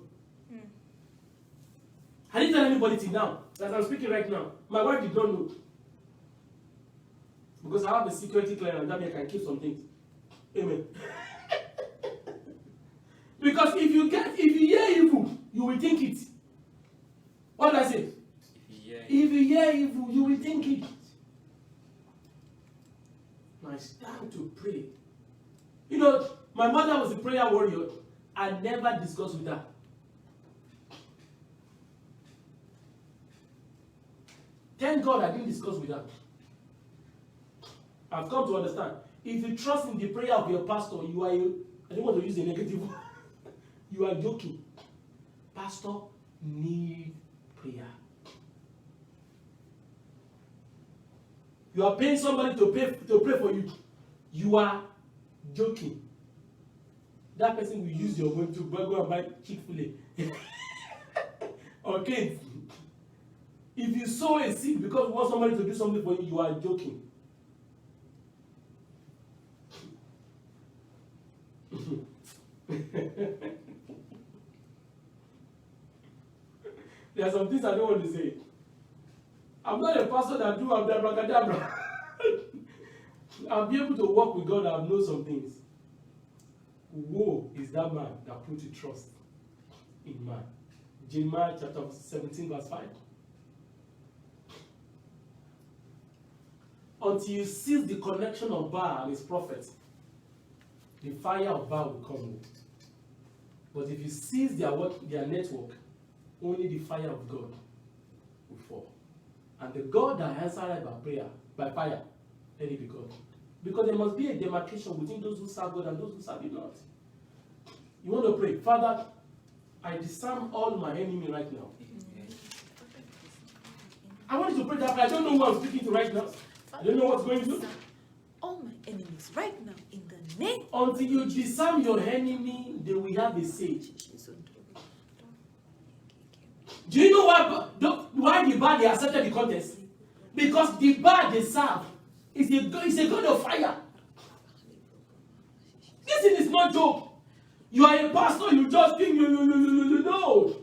I didn't tell anybody till now. As I'm speaking right now, my wife did not know. Because I have a security clearance, that means I can keep some things. Amen. Because if you hear evil, you will think it. What did I say? If you hear evil, you will think it. Now it's time to pray. You know, my mother was a prayer warrior. I never discussed with her. Thank God I didn't discuss with her. I've come to understand. If you trust in the prayer of your pastor, you are, I don't want to use a negative word. You are joking. Pastor need prayer. You are paying somebody to pray for you. You are joking. That person will use your money to go and buy Chick-fil-A. Okay. If you sow a seed because you want somebody to do something for you, you are joking. There are some things I don't want to say. I'm not a pastor that do abracadabra. I'll be able to walk with God and know some things. Woe is that man that put his trust in man. Jeremiah chapter 17 verse 5. until you cease the connection of Baal and his prophets, the fire of Baal will come. But if you cease their network, only the fire of God will fall. And the God that answered by prayer, by fire, let it be God. Because there must be a demarcation between those who serve God and those who serve Him not. You want to pray, Father, I disarm all my enemy right now. I want you to pray that prayer. I don't know who I'm speaking to right now. I don't know what's going to. All my enemies right now in the name. Until you disarm your enemy, they will have a say. Do you know why the Baal they accepted the contest? Because the Baal they serve is a God of fire. This thing is not joke. You are a pastor, you just think you know.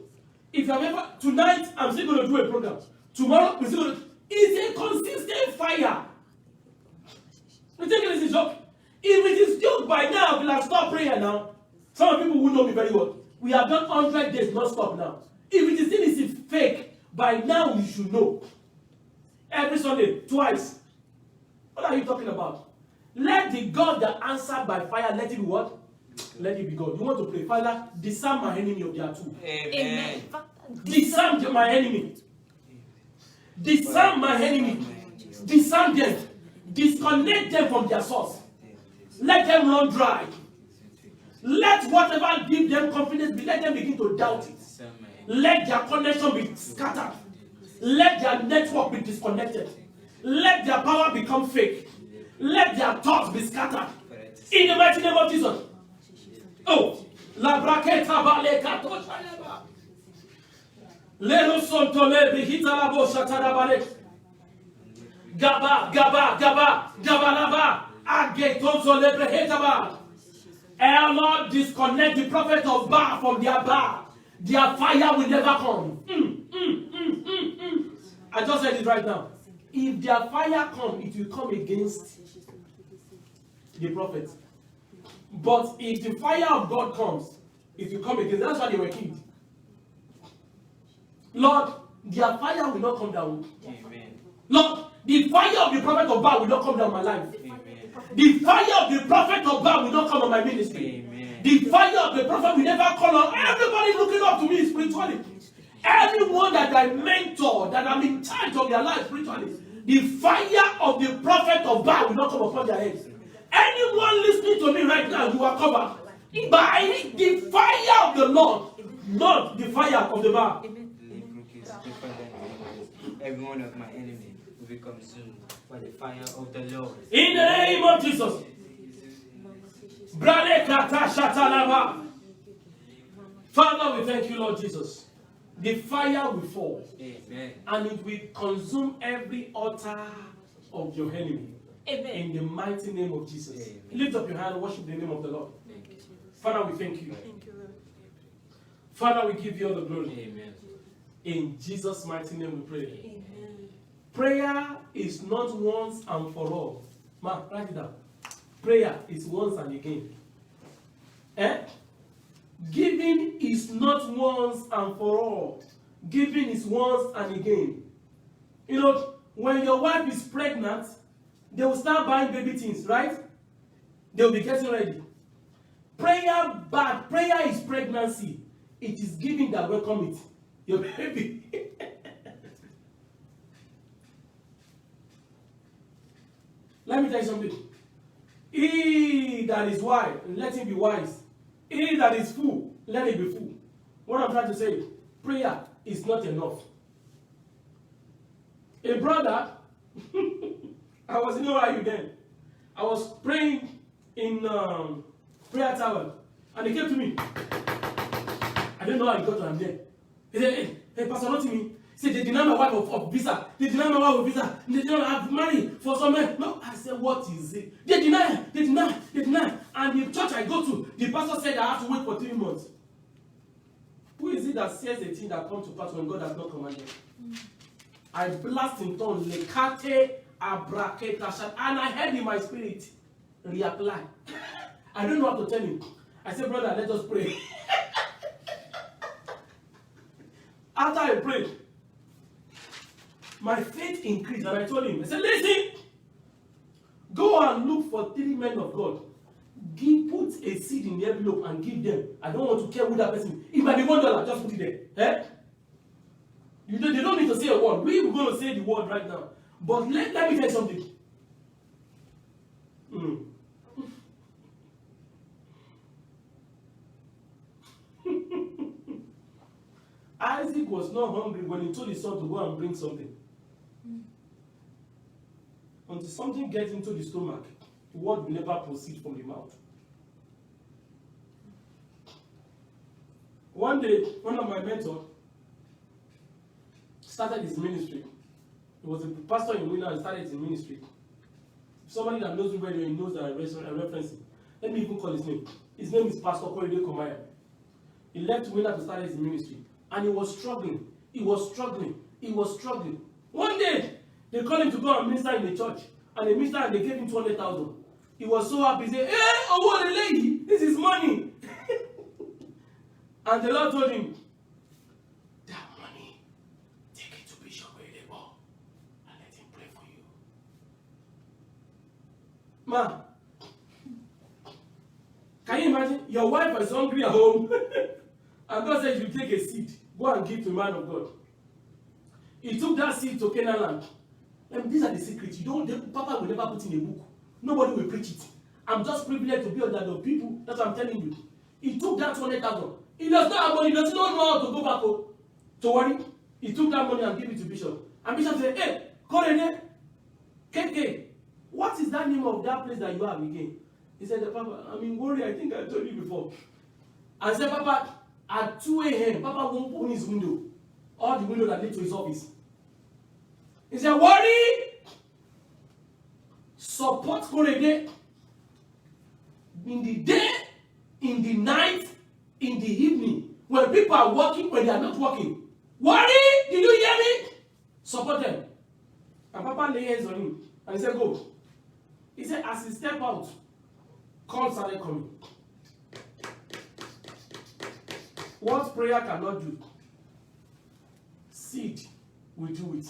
If I'm ever tonight, I'm still going to do a program. Tomorrow, we're still going to. It's a consistent fire. You think this is joke? If it is joke by now, we'll have stopped prayer now. Some people who know me very well. We have done 100 days non stop now. If it is fake, by now you should know. Every Sunday, twice. What are you talking about? Let the God that answered by fire, let it be what? Let it be God. You want to pray, Father, disarm my enemy of their two. Amen. Disarm my enemy. Disarm my enemy. Disarm them. Disconnect them from their source. Let them run dry. Let whatever give them confidence, let them begin to doubt it. Let their connection be scattered. Let their network be disconnected. Let their power become fake. Let their thoughts be scattered. In the mighty name of Jesus. Oh, la braqueta bale kato shalaba. Lero sontole bihita la bosha tarabale. Gaba, gaba, gaba, gabalaba. Ageton sole breheta ba. Our Lord, disconnect the prophet of Baal from their Baal. Their fire will never come. I just said it right now. If their fire comes, it will come against the prophet. But if the fire of God comes, it will come against. That's why they were killed. Lord, their fire will not come down. Amen. Lord, the fire of the prophet of Baal will not come down my life. Amen. The fire of the prophet of Baal will not come on my ministry. Amen. The fire of the prophet will never call on everybody looking up to me spiritually. Anyone that I mentor, that I'm in charge of their life spiritually, the fire of the prophet of Baal will not come upon their heads. Anyone listening to me right now, you are covered by the fire of the Lord, not the fire of the Baal. Every one of my enemies will be consumed by the fire of the Lord. In the name of Jesus. Father, we thank you, Lord Jesus. The fire will fall. Amen. And it will consume every altar of your enemy. Amen. In the mighty name of Jesus. Amen. Lift up your hand and worship the name of the Lord. Thank you, Jesus. Father, we thank you. Thank you, Lord. Father, we give you all the glory. Amen. In Jesus' mighty name we pray. Amen. Prayer is not once and for all. Ma, write it down. Prayer is once and again. Giving is not once and for all. Giving is once and again. You know, when your wife is pregnant, they will start buying baby things, right? They will be getting ready. Prayer is pregnancy. It is giving that welcome it. Your baby. Let me tell you something. He that is wise, let him be wise. He that is full, let him be full. What I'm trying to say, prayer is not enough. A brother, I was in OIU then. I was praying in prayer tower, and he came to me. I don't know how he got to him there. He said, hey, Pastor Rotimi. He said, they deny my wife of visa. They deny my wife of visa. They deny I have married for some men. No, I said, what is it? They deny. And the church I go to, the pastor said I have to wait for 3 months. Who is it that says a thing that comes to pass when God has not commanded? I blast in tongues, lekate abraketa, and I heard in my spirit, reapply. I don't know what to tell him. I said, brother, let us pray. After I prayed, my faith increased, and I told him, I said, listen, Go and look for 3 men of God. Put a seed in the envelope and give them. I don't want to care who that person is. It might be $1, just put it there. They don't need to say a word. We're going to say the word right now. But let me tell you something. Isaac was not hungry when he told his son to go and bring something. Until something gets into the stomach, the word will never proceed from the mouth. One day, one of my mentors started his ministry. He was a pastor in Winner and started his ministry. Somebody that knows me very well, he knows that I'm referencing. Let me even call his name. His name is Pastor Korede Komaya. He left Winner to start his ministry. And he was struggling. He was struggling. He was struggling. One day, they called him to go and minister in the church. And they ministered and they gave him 200,000. He was so happy. He said, "Hey, oh, what a lady! This is money." And the Lord told him, "That money, take it to Bishop Oyedepo and let him pray for you." Ma, can you imagine? Your wife is hungry at home. And God says, "You take a seed, go and give to a man of God." He took that seed to Canaan land. And these are the secrets. Papa will never put in a book. Nobody will preach it. I'm just privileged to be under the people. That's what I'm telling you. He took that 200,000. He does not have money. He does not know how to go back home. To worry. He took that money and gave it to Bishop. And Bishop said, "Hey, Korede, KK, what is that name of that place that you have again?" He said, "Papa, I'm in worry. I think I told you before." And said, "Papa, at 2 a.m., Papa won't open his window. All the windows that lead to his office." He said, "Worry, support Korede in the day, in the night, in the evening, when people are working, when they are not working. Worry, did you hear me? Support them." And Papa laid hands on him and he said, "Go." He said, as he stepped out, calls started coming. What prayer cannot do, seed will do it.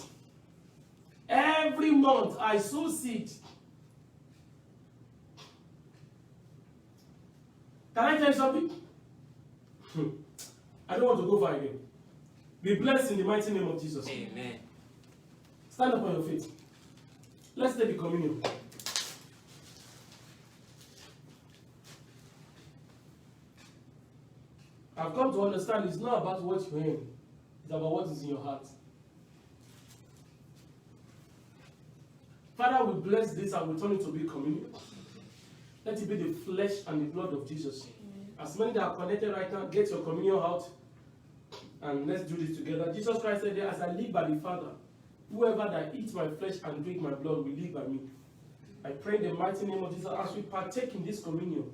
Every month I sow seed. Can I tell you something? I don't want to go far again. Be blessed in the mighty name of Jesus. Amen. Stand up on your feet. Let's take the communion. I've come to understand it's not about what you're in, it's about what is in your heart. Father, we bless this and we turn it to be communion. Let it be the flesh and the blood of Jesus. Amen. As many that are connected right now, get your communion out and let's do this together. Jesus Christ said, "As I live by the Father, whoever that eats my flesh and drink my blood will live by me." I pray in the mighty name of Jesus, as we partake in this communion,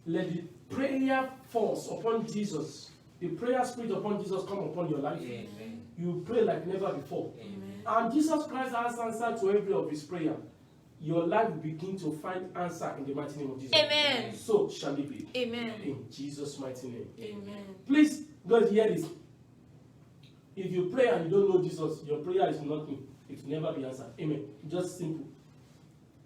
let the prayer force upon Jesus, the prayer spirit upon Jesus come upon your life. Amen. You pray like never before. Amen. And Jesus Christ has answered to every of his prayer. Your life will begin to find answer in the mighty name of Jesus. Amen. So shall it be. Amen. In Jesus' mighty name. Amen. Please, God, hear this. If you pray and you don't know Jesus, your prayer is nothing. It will never be answered. Amen. Just simple.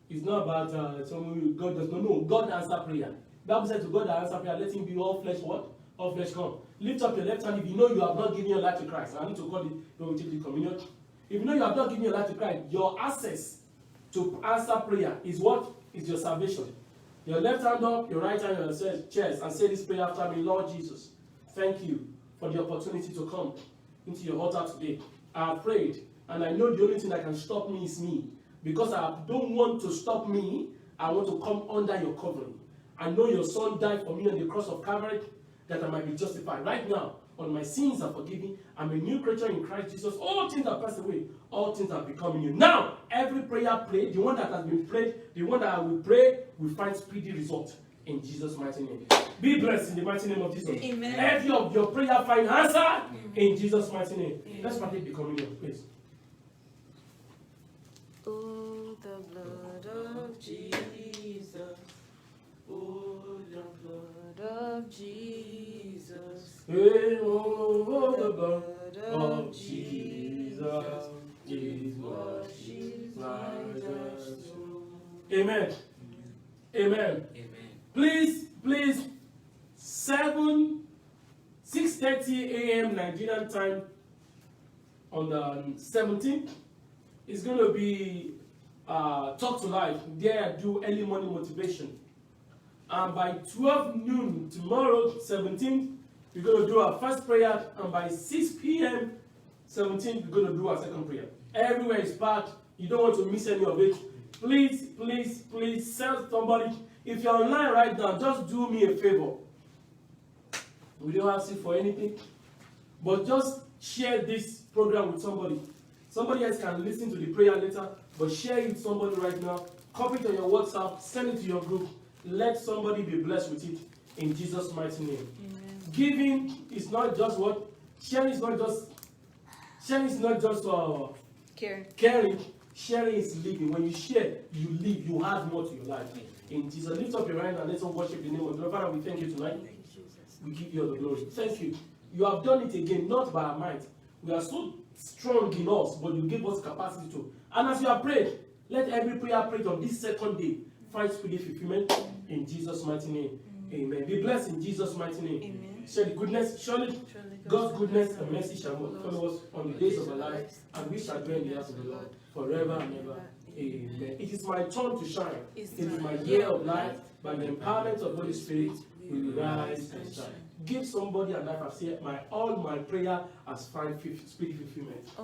It's not about someone God does not know. God answer prayer. The Bible said to God that answer prayer, let him be all flesh what? All flesh come. Lift up your left hand if you know you have not given your life to Christ. I need to call it when we take the communion. If you know you have not given your life to Christ, your access to answer prayer is what? Is your salvation. Your left hand up, your right hand on your chest, and say this prayer after me. Lord Jesus, thank you for the opportunity to come into your altar today. I have prayed, and I know the only thing that can stop me is me. Because I don't want to stop me, I want to come under your covering. I know your son died for me on the cross of Calvary, that I might be justified. Right now, all my sins are forgiven. I'm a new creature in Christ Jesus. All things have passed away. All things have become new. Now, every prayer prayed, the one that has been prayed, the one that I will pray, will find speedy result in Jesus' mighty name. Be blessed in the mighty name of Jesus. Amen. Every of your prayer find answer in Jesus' mighty name. Amen. Let's partake the communion, please. Oh, the blood of Jesus. Oh, the blood of Jesus. Hey, oh, the blood of Jesus is what she rises to. Amen. Amen. Please, 6:30 a.m. Nigerian time on the 17th is going to be Talk to Life. There I do early morning motivation. And by 12 noon tomorrow, 17th, we're going to do our first prayer. And by 6 p.m. 17th, we're going to do our second prayer. Everywhere is packed. You don't want to miss any of it. Please tell somebody. If you're online right now, just do me a favor. We don't ask you for anything, but just share this program with somebody. Somebody else can listen to the prayer later, but share it with somebody right now. Copy it on your WhatsApp, send it to your group. Let somebody be blessed with it in Jesus' mighty name. Amen. Giving is not just what sharing is not just caring. Sharing is living. When you share, you live. You add more to your life. In Jesus, lift up your hand and let's worship the name of the Lord. Father, we thank you tonight. We give you all the glory. Thank you. You have done it again, not by our might. We are so strong in us, but you give us capacity to. And as you have prayed, let every prayer prayed on this second day find speedy fulfillment in Jesus' mighty name. Amen. Be blessed in Jesus' mighty name. Amen. Share the goodness, surely God's goodness and mercy shall follow us on the days of our life, and we shall dwell in the house of the Lord forever and ever. Amen. It is my turn to shine. It is my year of life. By the empowerment of the Holy Spirit, we will rise and shine. Give somebody a life. I say, all my prayer has found speedy fulfillment.